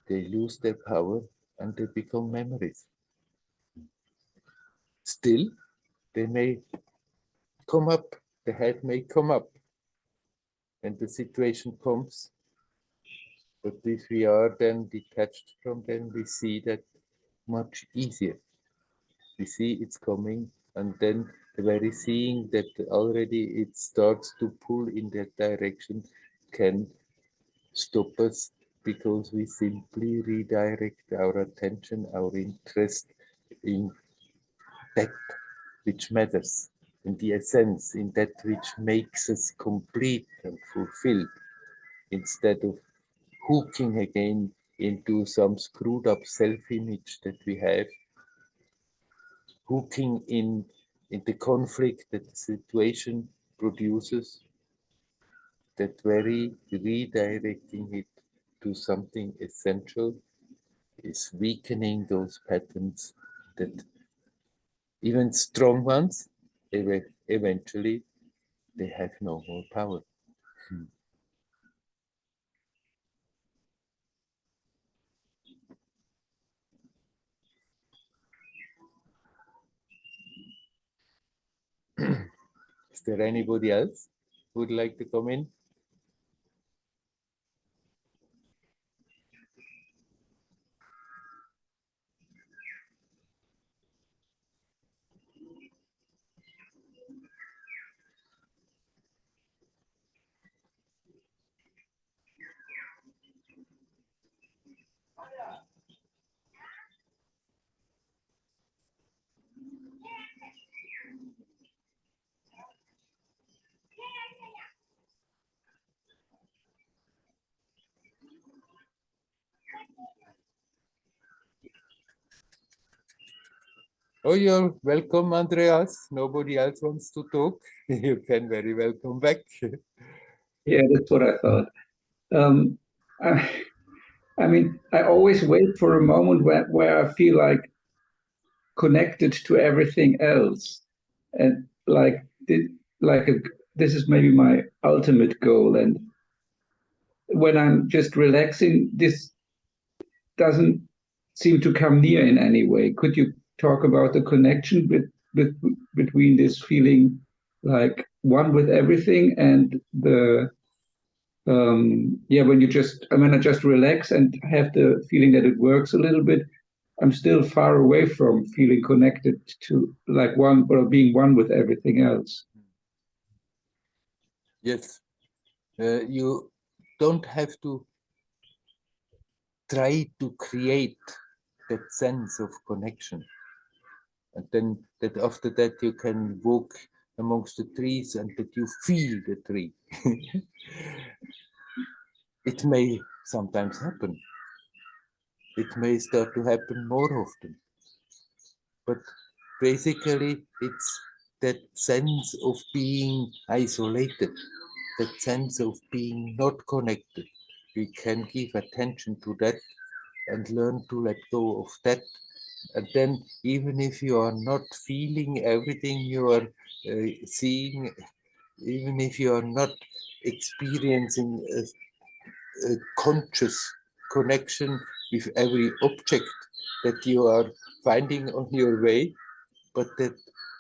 they lose their power and they become memories. Still, they may come up, the head may come up, and the situation comes. But if we are then detached from them, we see that much easier. We see it's coming, and then the very seeing that already it starts to pull in that direction can stop us, because we simply redirect our attention, our interest in that which matters, in the essence, in that which makes us complete and fulfilled, instead of hooking again into some screwed up self-image that we have, hooking in the conflict that the situation produces, that very redirecting it to something essential is weakening those patterns that even strong ones, eventually, they have no more power. Is there anybody else who would like to come in? Oh, you're welcome, Andreas. Nobody else wants to talk. You can very well come back. Yeah, that's what I thought. I, I mean, I always wait for a moment where I feel like connected to everything else, and this is maybe my ultimate goal. And when I'm just relaxing, this doesn't seem to come near in any way. Could you talk about the connection between this feeling like one with everything and the when I just relax and have the feeling that it works a little bit, I'm still far away from feeling connected to like one or being one with everything else. Yes. You don't have to try to create that sense of connection. And then that after that you can walk amongst the trees and that you feel the tree. It may sometimes happen. It may start to happen more often. But basically it's that sense of being isolated, that sense of being not connected. We can give attention to that and learn to let go of that. And then even if you are not feeling everything you are seeing, even if you are not experiencing a conscious connection with every object that you are finding on your way, but that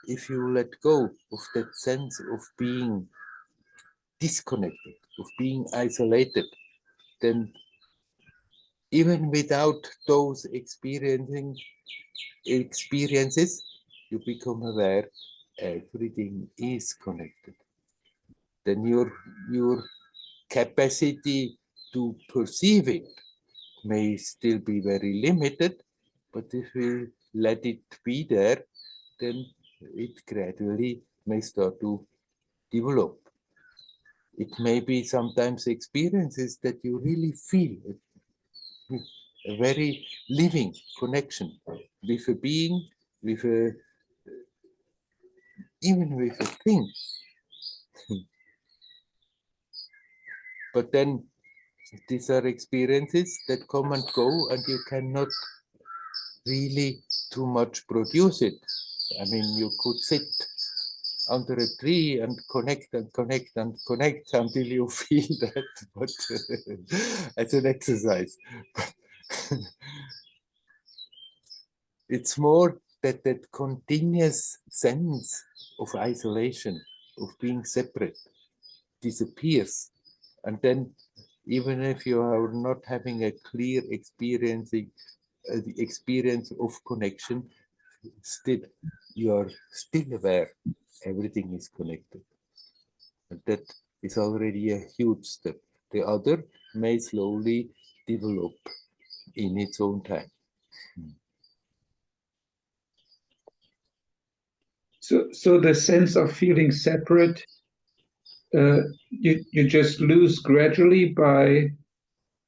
if you let go of that sense of being disconnected, of being isolated, then even without those experiences, you become aware everything is connected. Then your capacity to perceive it may still be very limited, but if we let it be there, then it gradually may start to develop. It may be sometimes experiences that you really feel a very living connection with a being, with a, even with a thing. But then these are experiences that come and go, and you cannot really too much produce it. I mean, you could sit under a tree and connect and connect and connect until you feel that, but as an exercise. It's more that continuous sense of isolation, of being separate, disappears. And then even if you are not having a clear experiencing the experience of connection, still you are still aware everything is connected. And that is already a huge step. The other may slowly develop in its own time. So the sense of feeling separate, you just lose gradually by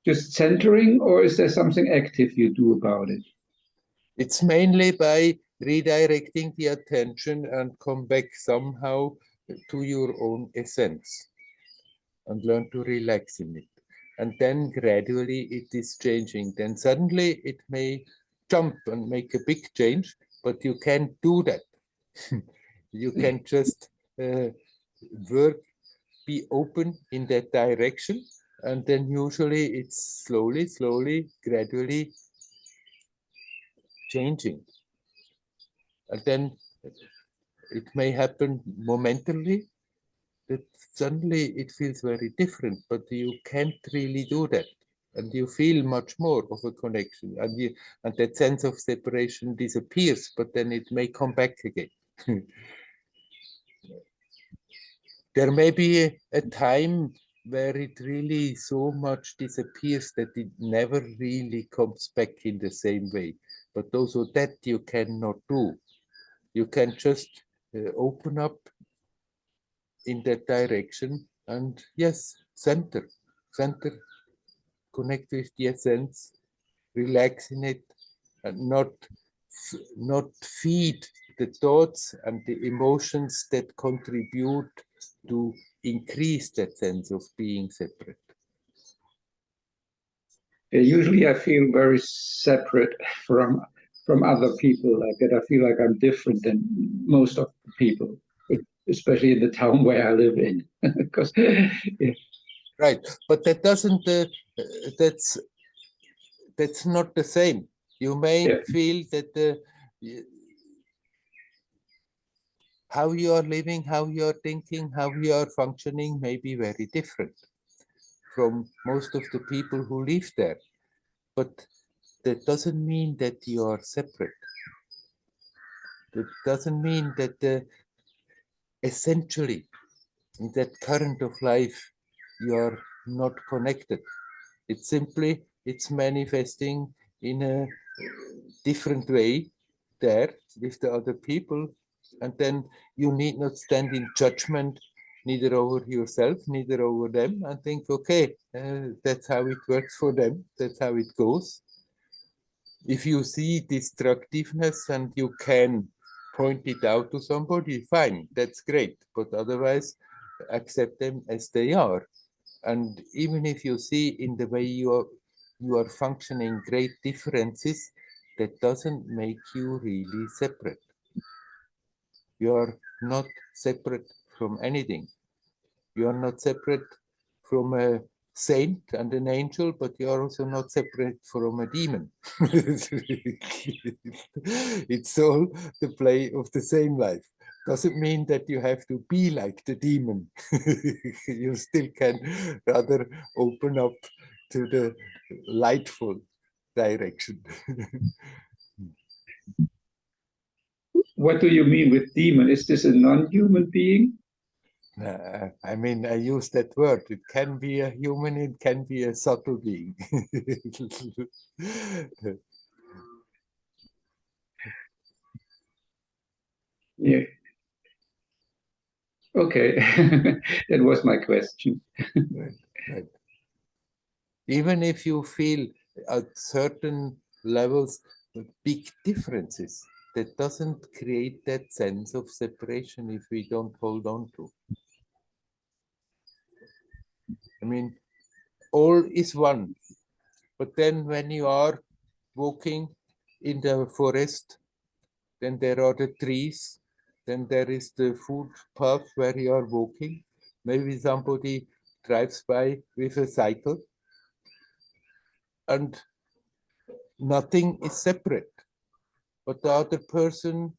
just centering, or is there something active you do about it? It's mainly by redirecting the attention and come back somehow to your own essence and learn to relax in it. And then gradually it is changing. Then suddenly it may jump and make a big change, but you can't do that. You can just work, be open in that direction, and then usually it's slowly, gradually changing. And then it may happen momentarily, that suddenly it feels very different, but you can't really do that. And you feel much more of a connection, and that sense of separation disappears, but then it may come back again. There may be a time where it really so much disappears that it never really comes back in the same way. But also that you cannot do. You can just open up in that direction and yes, center, connect with the essence, relax in it, and not feed the thoughts and the emotions that contribute to increase that sense of being separate. Usually I feel very separate from other people, like that. I feel like I'm different than most of the people, especially in the town where I live in. Because yeah. Right, but that doesn't that's not the same. You may feel that how you are living, how you are thinking, how you are functioning may be very different from most of the people who live there. But that doesn't mean that you are separate. That doesn't mean that essentially in that current of life you're not connected. It's manifesting in a different way there with the other people, and then you need not stand in judgment neither over yourself, neither over them, and think, okay, that's how it works for them, that's how it goes. If you see destructiveness and you can point it out to somebody, fine, that's great, but otherwise accept them as they are. And even if you see in the way you are functioning great differences, that doesn't make you really separate. You are not separate from anything. You are not separate from a saint and an angel, but you are also not separate from a demon. It's all the play of the same life. Doesn't mean that you have to be like the demon. You still can rather open up to the lightful direction. What do you mean with demon? Is this a non-human being? I mean, I use that word. It can be a human, it can be a subtle being. Yeah. Okay, that was my question. Right, right. Even if you feel at certain levels big differences, that doesn't create that sense of separation if we don't hold on to. I mean, all is one. But then when you are walking in the forest, then there are the trees, then there is the footpath where you are walking. Maybe somebody drives by with a cycle, and nothing is separate. But the other person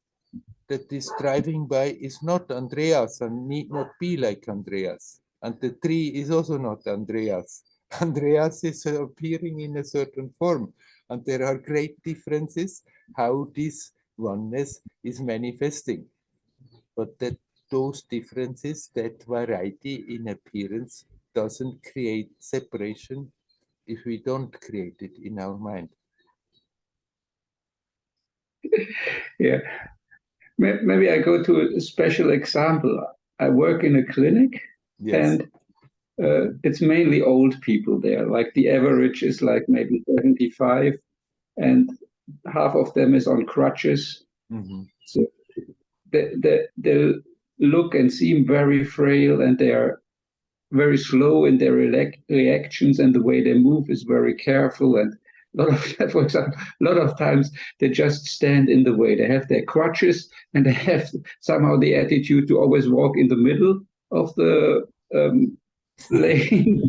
that is driving by is not Andreas and need not be like Andreas. And the tree is also not Andreas. Andreas is appearing in a certain form. And there are great differences how this oneness is manifesting. But that those differences, that variety in appearance, doesn't create separation if we don't create it in our mind. Yeah, maybe I go to a special example. I work in a clinic, Yes. and it's mainly old people there. Like the average is like maybe 75, and half of them is on crutches. Mm-hmm. So they look and seem very frail, and they are very slow in their reactions, and the way they move is very careful. And a lot of, for example, a lot of times they just stand in the way. They have their crutches, and they have somehow the attitude to always walk in the middle of the lane.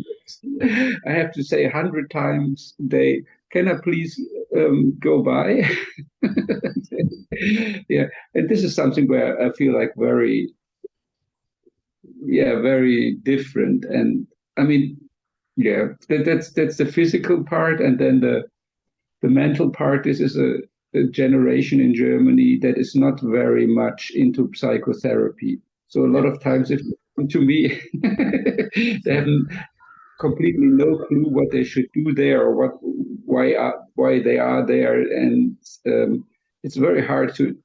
I have to say 100 times they can I please go by? Yeah, and this is something where I feel like very different. And I mean, yeah, that's the physical part, and then the mental part. This is a generation in Germany that is not very much into psychotherapy. So a lot of times, if to me, they have completely no clue what they should do there, or why they are there, and it's very hard to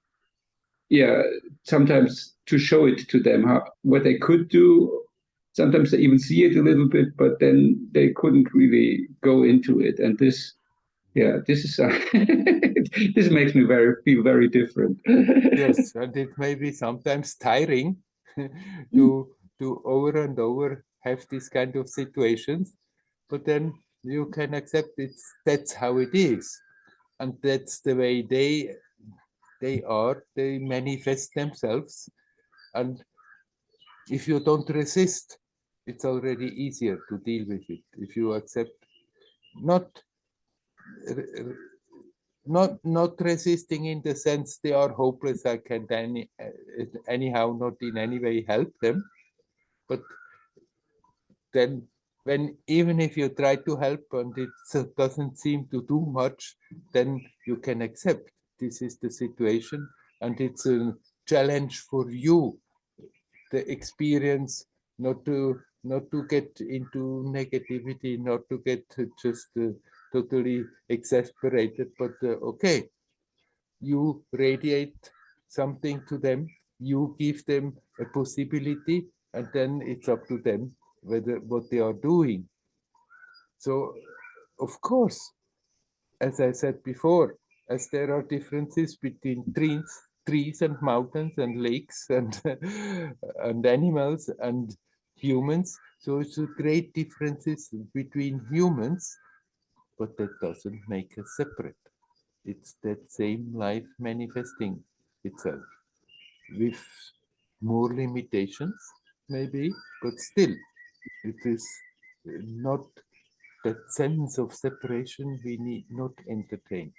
sometimes to show it to them what they could do. Sometimes they even see it a little bit, but then they couldn't really go into it. And this is this makes me feel very different. Yes, and it may be sometimes tiring to over and over have these kind of situations, but then you can accept that's how it is, and that's the way they manifest themselves. And if you don't resist, it's already easier to deal with it. If you accept, not not resisting in the sense they are hopeless, I can anyhow not in any way help them, but then when even if you try to help and it doesn't seem to do much, then you can accept this is the situation, and it's a challenge for you, the experience not to get into negativity, not to get just totally exasperated, but okay, you radiate something to them, you give them a possibility, and then it's up to them whether what they are doing. So, of course, as I said before, as there are differences between trees and mountains and lakes and and animals and humans, so it's a great differences between humans, but that doesn't make us separate. It's that same life manifesting itself with more limitations, maybe, but still, it is not that sense of separation we need not entertain.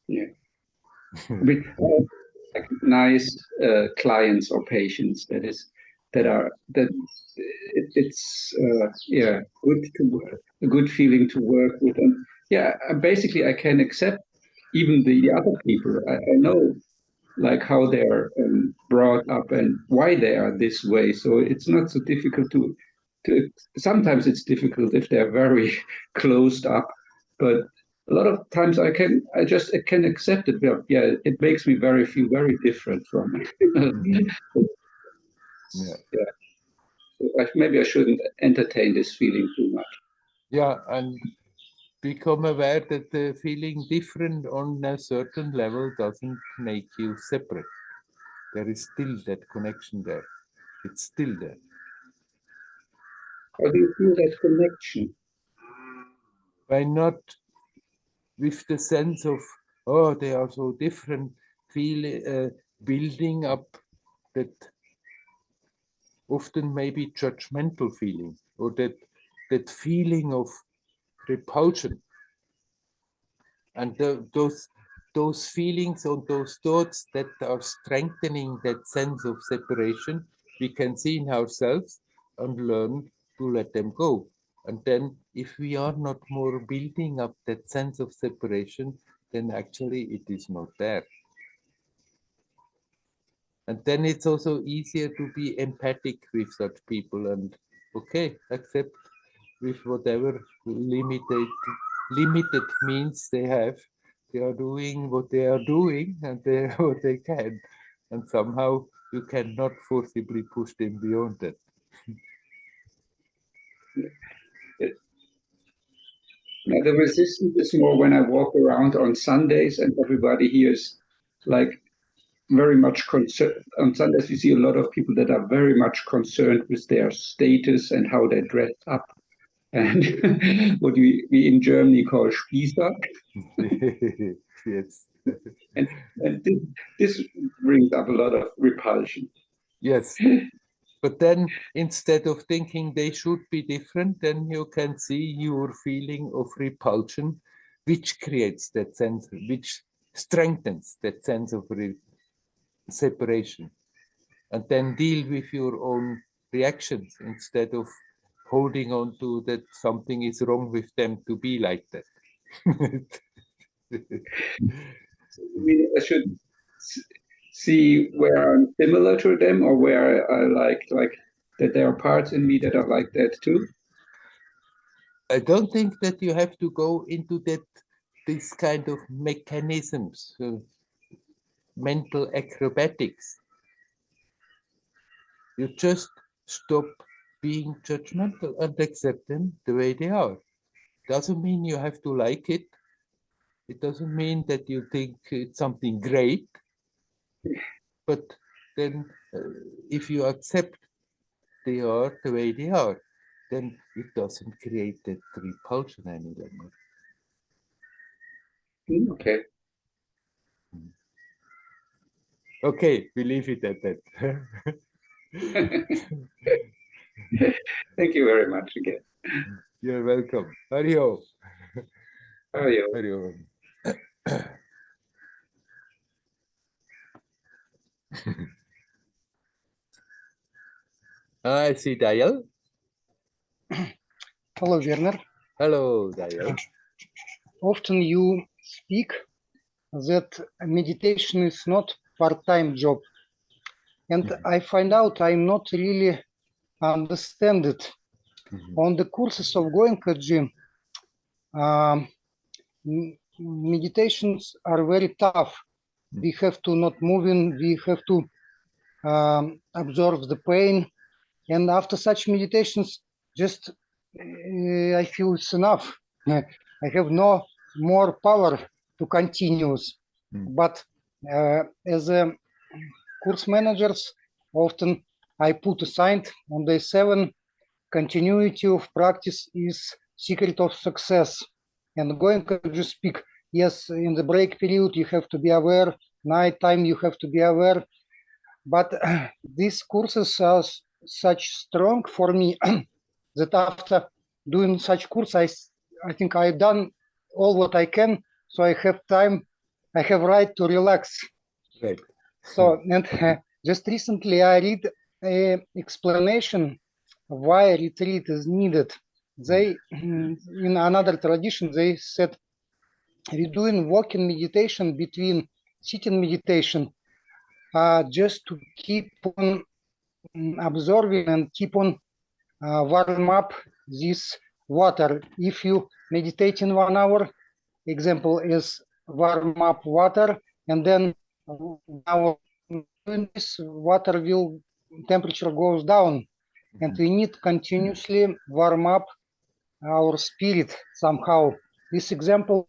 Yeah. With nice clients or patients it's yeah, good to a good feeling to work with them. Yeah, basically I can accept even the other people. I know like how they're brought up and why they are this way. So it's not so difficult to sometimes it's difficult if they're very closed up, but a lot of times I can accept it. Well, yeah, it makes me feel very different from it. Yeah. Yeah. So maybe I shouldn't entertain this feeling too much. Yeah, and become aware that the feeling different on a certain level doesn't make you separate. There is still that connection there. It's still there. How do you feel that connection? Why not with the sense of, oh, they are so different, building up that often maybe judgmental feeling, or that feeling of repulsion. And those feelings or those thoughts that are strengthening that sense of separation, we can see in ourselves and learn to let them go. And then if we are not more building up that sense of separation, then actually it is not there. And then it's also easier to be empathic with such people and okay, accept with whatever limited means they have. They are doing what they are doing and they are what they can. And somehow you cannot forcibly push them beyond that. Now, the resistance is more when I walk around on Sundays and everybody here is like very much concerned. On Sundays, you see a lot of people that are very much concerned with their status and how they dress up. And what we in Germany call Spießer. Yes. And this brings up a lot of repulsion. Yes. But then instead of thinking they should be different, then you can see your feeling of repulsion, which creates that sense, which strengthens that sense of separation. And then deal with your own reactions instead of holding on to that something is wrong with them to be like that. I should see where I'm similar to them or where I like that there are parts in me that are like that too. I don't think that you have to go into this kind of mechanisms, mental acrobatics. You just stop being judgmental and accept them the way they are. Doesn't mean you have to like it. It doesn't mean that you think it's something great. But then if you accept they are the way they are, then it doesn't create that repulsion any longer. Okay. Okay, we leave it at that. Thank you very much again. You're welcome. Hario. Hario. Hario. I see Dayal. Hello, Werner. Hello, Dayal. Often you speak that meditation is not part-time job. and I find out I'm not really understand it. On the courses of Goenkaji, meditations are very tough. We have to not moving, we have to absorb the pain. And after such meditations, just I feel it's enough. I have no more power to continue. But as a course managers, often I put aside on day 7, continuity of practice is secret of success. And going to just speak, yes, in the break period, you have to be aware, nighttime, you have to be aware. But these courses are such strong for me that after doing such course, I think I've done all what I can, so I have time, I have right to relax. Right. So, and just recently I read an explanation why retreat is needed. They, in another tradition, they said, we're doing walking meditation between sitting meditation, just to keep on absorbing and keep on warm up this water. If you meditate in 1 hour, example is warm up water, and then now doing this, water will temperature goes down, and we need continuously warm up our spirit somehow. This example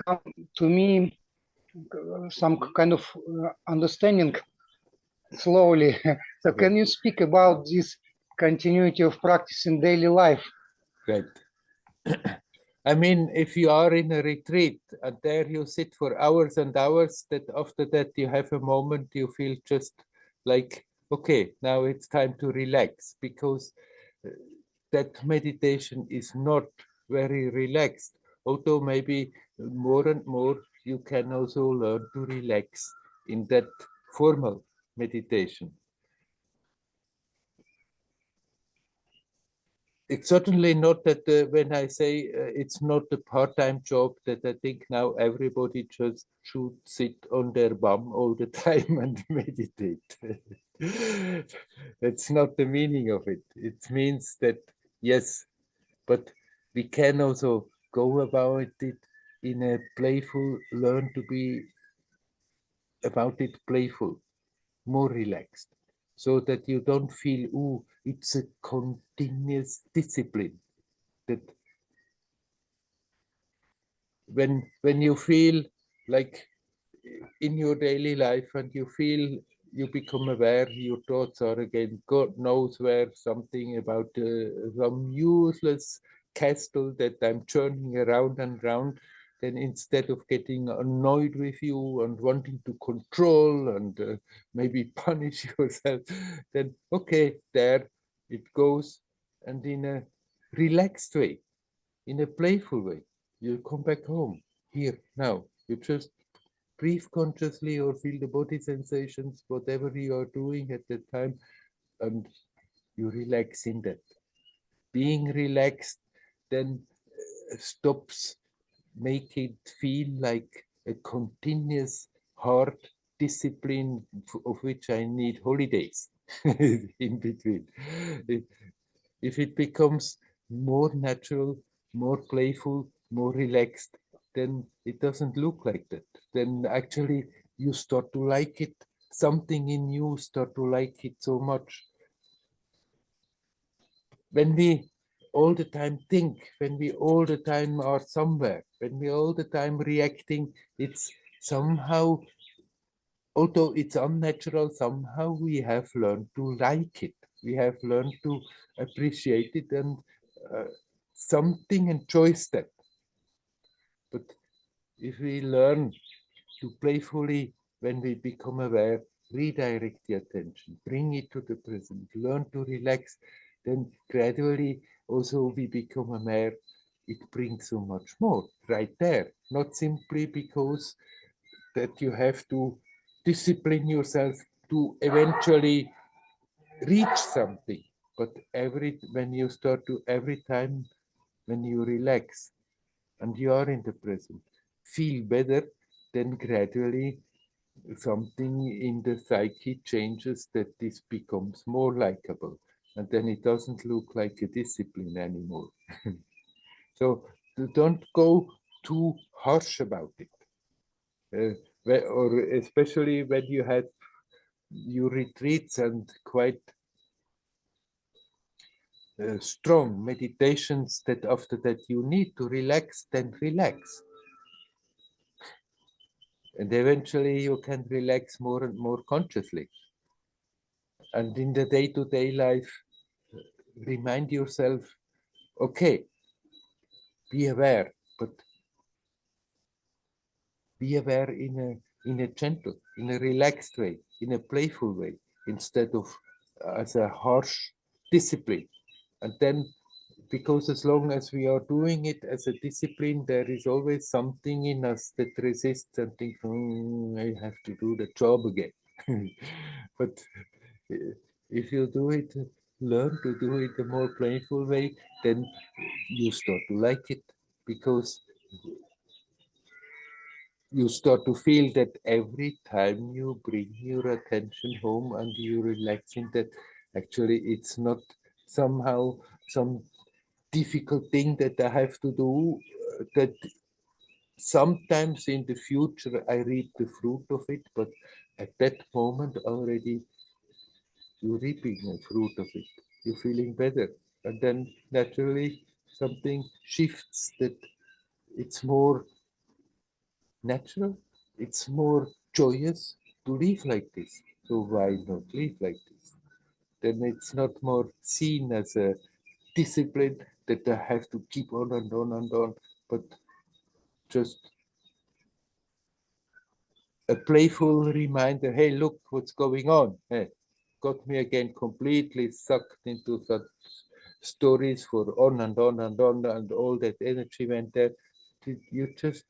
come to me some kind of understanding slowly. So can you speak about this continuity of practice in daily life? Right. I mean, if you are in a retreat and there you sit for hours and hours, that after that you have a moment you feel just like, okay, now it's time to relax, because that meditation is not very relaxed. Although maybe more and more you can also learn to relax in that formal meditation. It's certainly not that when I say it's not a part-time job, that I think now everybody just should sit on their bum all the time and meditate. That's not the meaning of it. It means that, yes, but we can also go about it in a playful, learn to be about it playful, more relaxed, so that you don't feel, oh, it's a continuous discipline. That when you feel like in your daily life and you feel you become aware, your thoughts are again, God knows where, something about some useless castle that I'm turning around and round, then instead of getting annoyed with you and wanting to control and maybe punish yourself, then okay, there it goes, and in a relaxed way, in a playful way, you come back home, here, now. You just breathe consciously or feel the body sensations, whatever you are doing at the time, and you relax in that. Being relaxed then stops, make it feel like a continuous hard discipline of which I need holidays in between. If it becomes more natural, more playful, more relaxed, then it doesn't look like that. Then actually you start to like it. Something in you start to like it so much. When we all the time think, when we all the time are somewhere, when we all the time reacting, it's somehow, although it's unnatural, somehow we have learned to like it. We have learned to appreciate it, and something enjoys that. But if we learn to playfully, when we become aware, redirect the attention, bring it to the present, learn to relax, then gradually also we become aware it brings so much more right there. Not simply because that you have to discipline yourself to eventually reach something, but when you start to, every time when you relax and you are in the present, feel better, then gradually something in the psyche changes, that this becomes more likable, and then it doesn't look like a discipline anymore. So don't go too harsh about it, or especially when you have your retreats and quite strong meditations, that after that you need to relax, then relax. And eventually you can relax more and more consciously. And in the day-to-day life, remind yourself, okay, be aware, but be aware in a gentle, in a relaxed way, in a playful way, instead of as a harsh discipline. And then, because as long as we are doing it as a discipline, there is always something in us that resists and thinks, I have to do the job again. But if you do it, learn to do it a more playful way, then you start to like it, because you start to feel that every time you bring your attention home and you relax in that, actually it's not somehow some difficult thing that I have to do, that sometimes in the future I reap the fruit of it, but at that moment already you're reaping the fruit of it. You're feeling better. And then naturally something shifts, that it's more natural, it's more joyous to live like this. So why not live like this? Then it's not more seen as a discipline that I have to keep on and on and on, but just a playful reminder, hey, look what's going on. Hey, got me again completely sucked into such stories for on and on and on, and all that energy went there. You just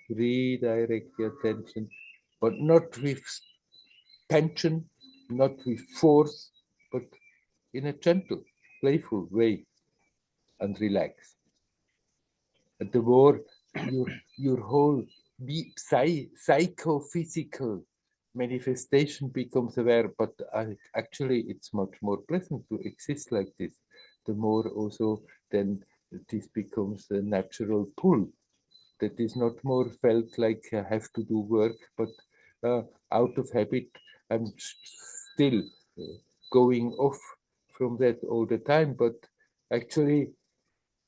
redirect your attention, but not with tension, not with force, but in a gentle, playful way, and relax. And the more your whole psychophysical manifestation becomes aware, but actually it's much more pleasant to exist like this. The more also then this becomes a natural pull, that is not more felt like I have to do work, but out of habit, I'm still going off from that all the time. But actually,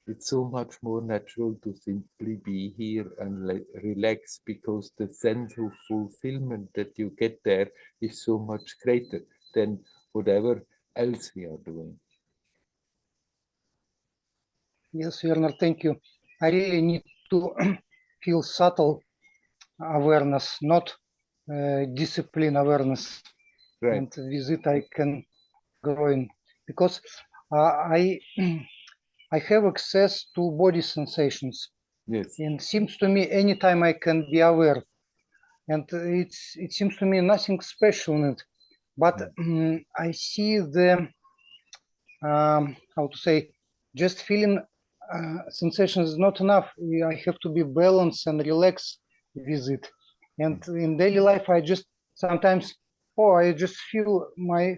it's so much more natural to simply be here and relax, because the sense of fulfillment that you get there is so much greater than whatever else we are doing. Yes, Werner, thank you. I really need to feel subtle awareness, not discipline awareness. Right. And with it I can grow in, because I have access to body sensations. Yes. And seems to me anytime I can be aware, and it seems to me nothing special in it, but I see the how to say, just feeling sensations is not enough. I have to be balanced and relaxed with it. And in daily life, I just sometimes, I just feel my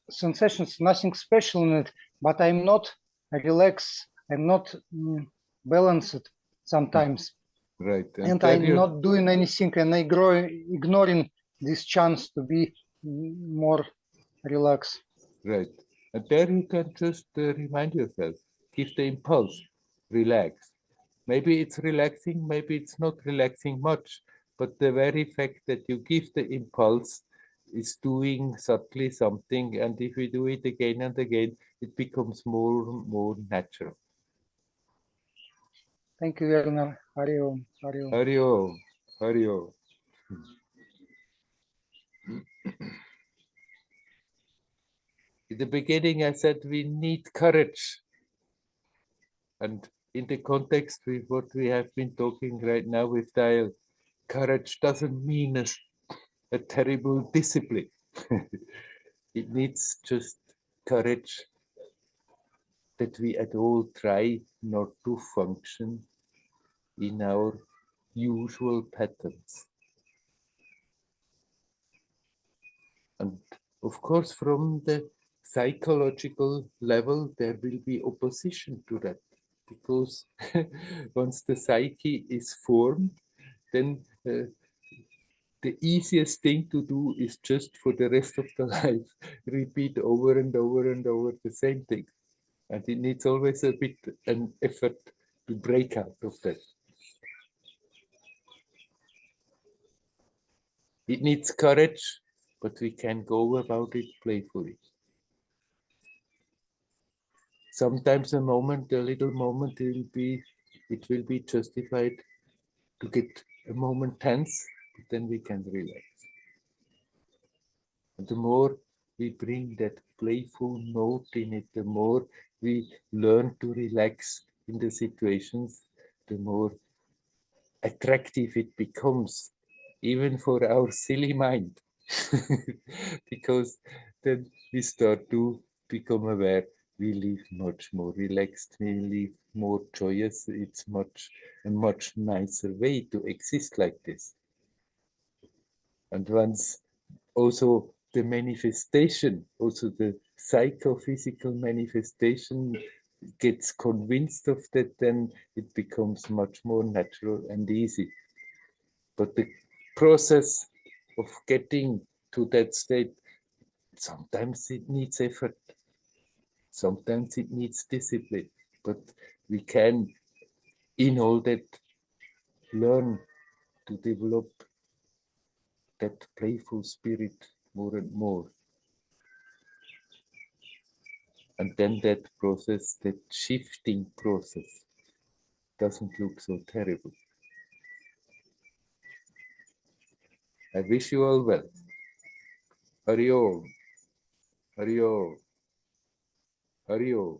sensations, nothing special in it, but I'm not relaxed, I'm not balanced sometimes. Right. And I'm not doing anything, and I grow ignoring this chance to be more relaxed. Right. And there you can just remind yourself, give the impulse, relax. Maybe it's relaxing, maybe it's not relaxing much, but the very fact that you give the impulse is doing subtly something, and if we do it again and again, it becomes more natural. Thank you, Werner. Hari Om. Hari Om. Hari Om. Hari Om. In the beginning, I said we need courage. And in the context with what we have been talking right now with Dale, courage doesn't mean a terrible discipline. It needs just courage that we at all try not to function in our usual patterns. And of course, from the psychological level, there will be opposition to that, because once the psyche is formed, then the easiest thing to do is just for the rest of the life repeat over and over and over the same thing. And it needs always a bit an effort to break out of that. It needs courage, but we can go about it playfully. Sometimes a little moment it will be justified to get a moment tense, but then we can relax. And the more we bring that playful note in it, the more we learn to relax in the situations, the more attractive it becomes, even for our silly mind. Because then we start to become aware, we live much more relaxed, we live more joyous. It's a much nicer way to exist like this. And once also the manifestation, also the psychophysical manifestation gets convinced of that, then it becomes much more natural and easy. But the process of getting to that state, sometimes it needs effort, sometimes it needs discipline, but we can, in all that, learn to develop that playful spirit more and more. And then that process, that shifting process, doesn't look so terrible. I wish you all well. Hari Om. Hari Om. Hari Om.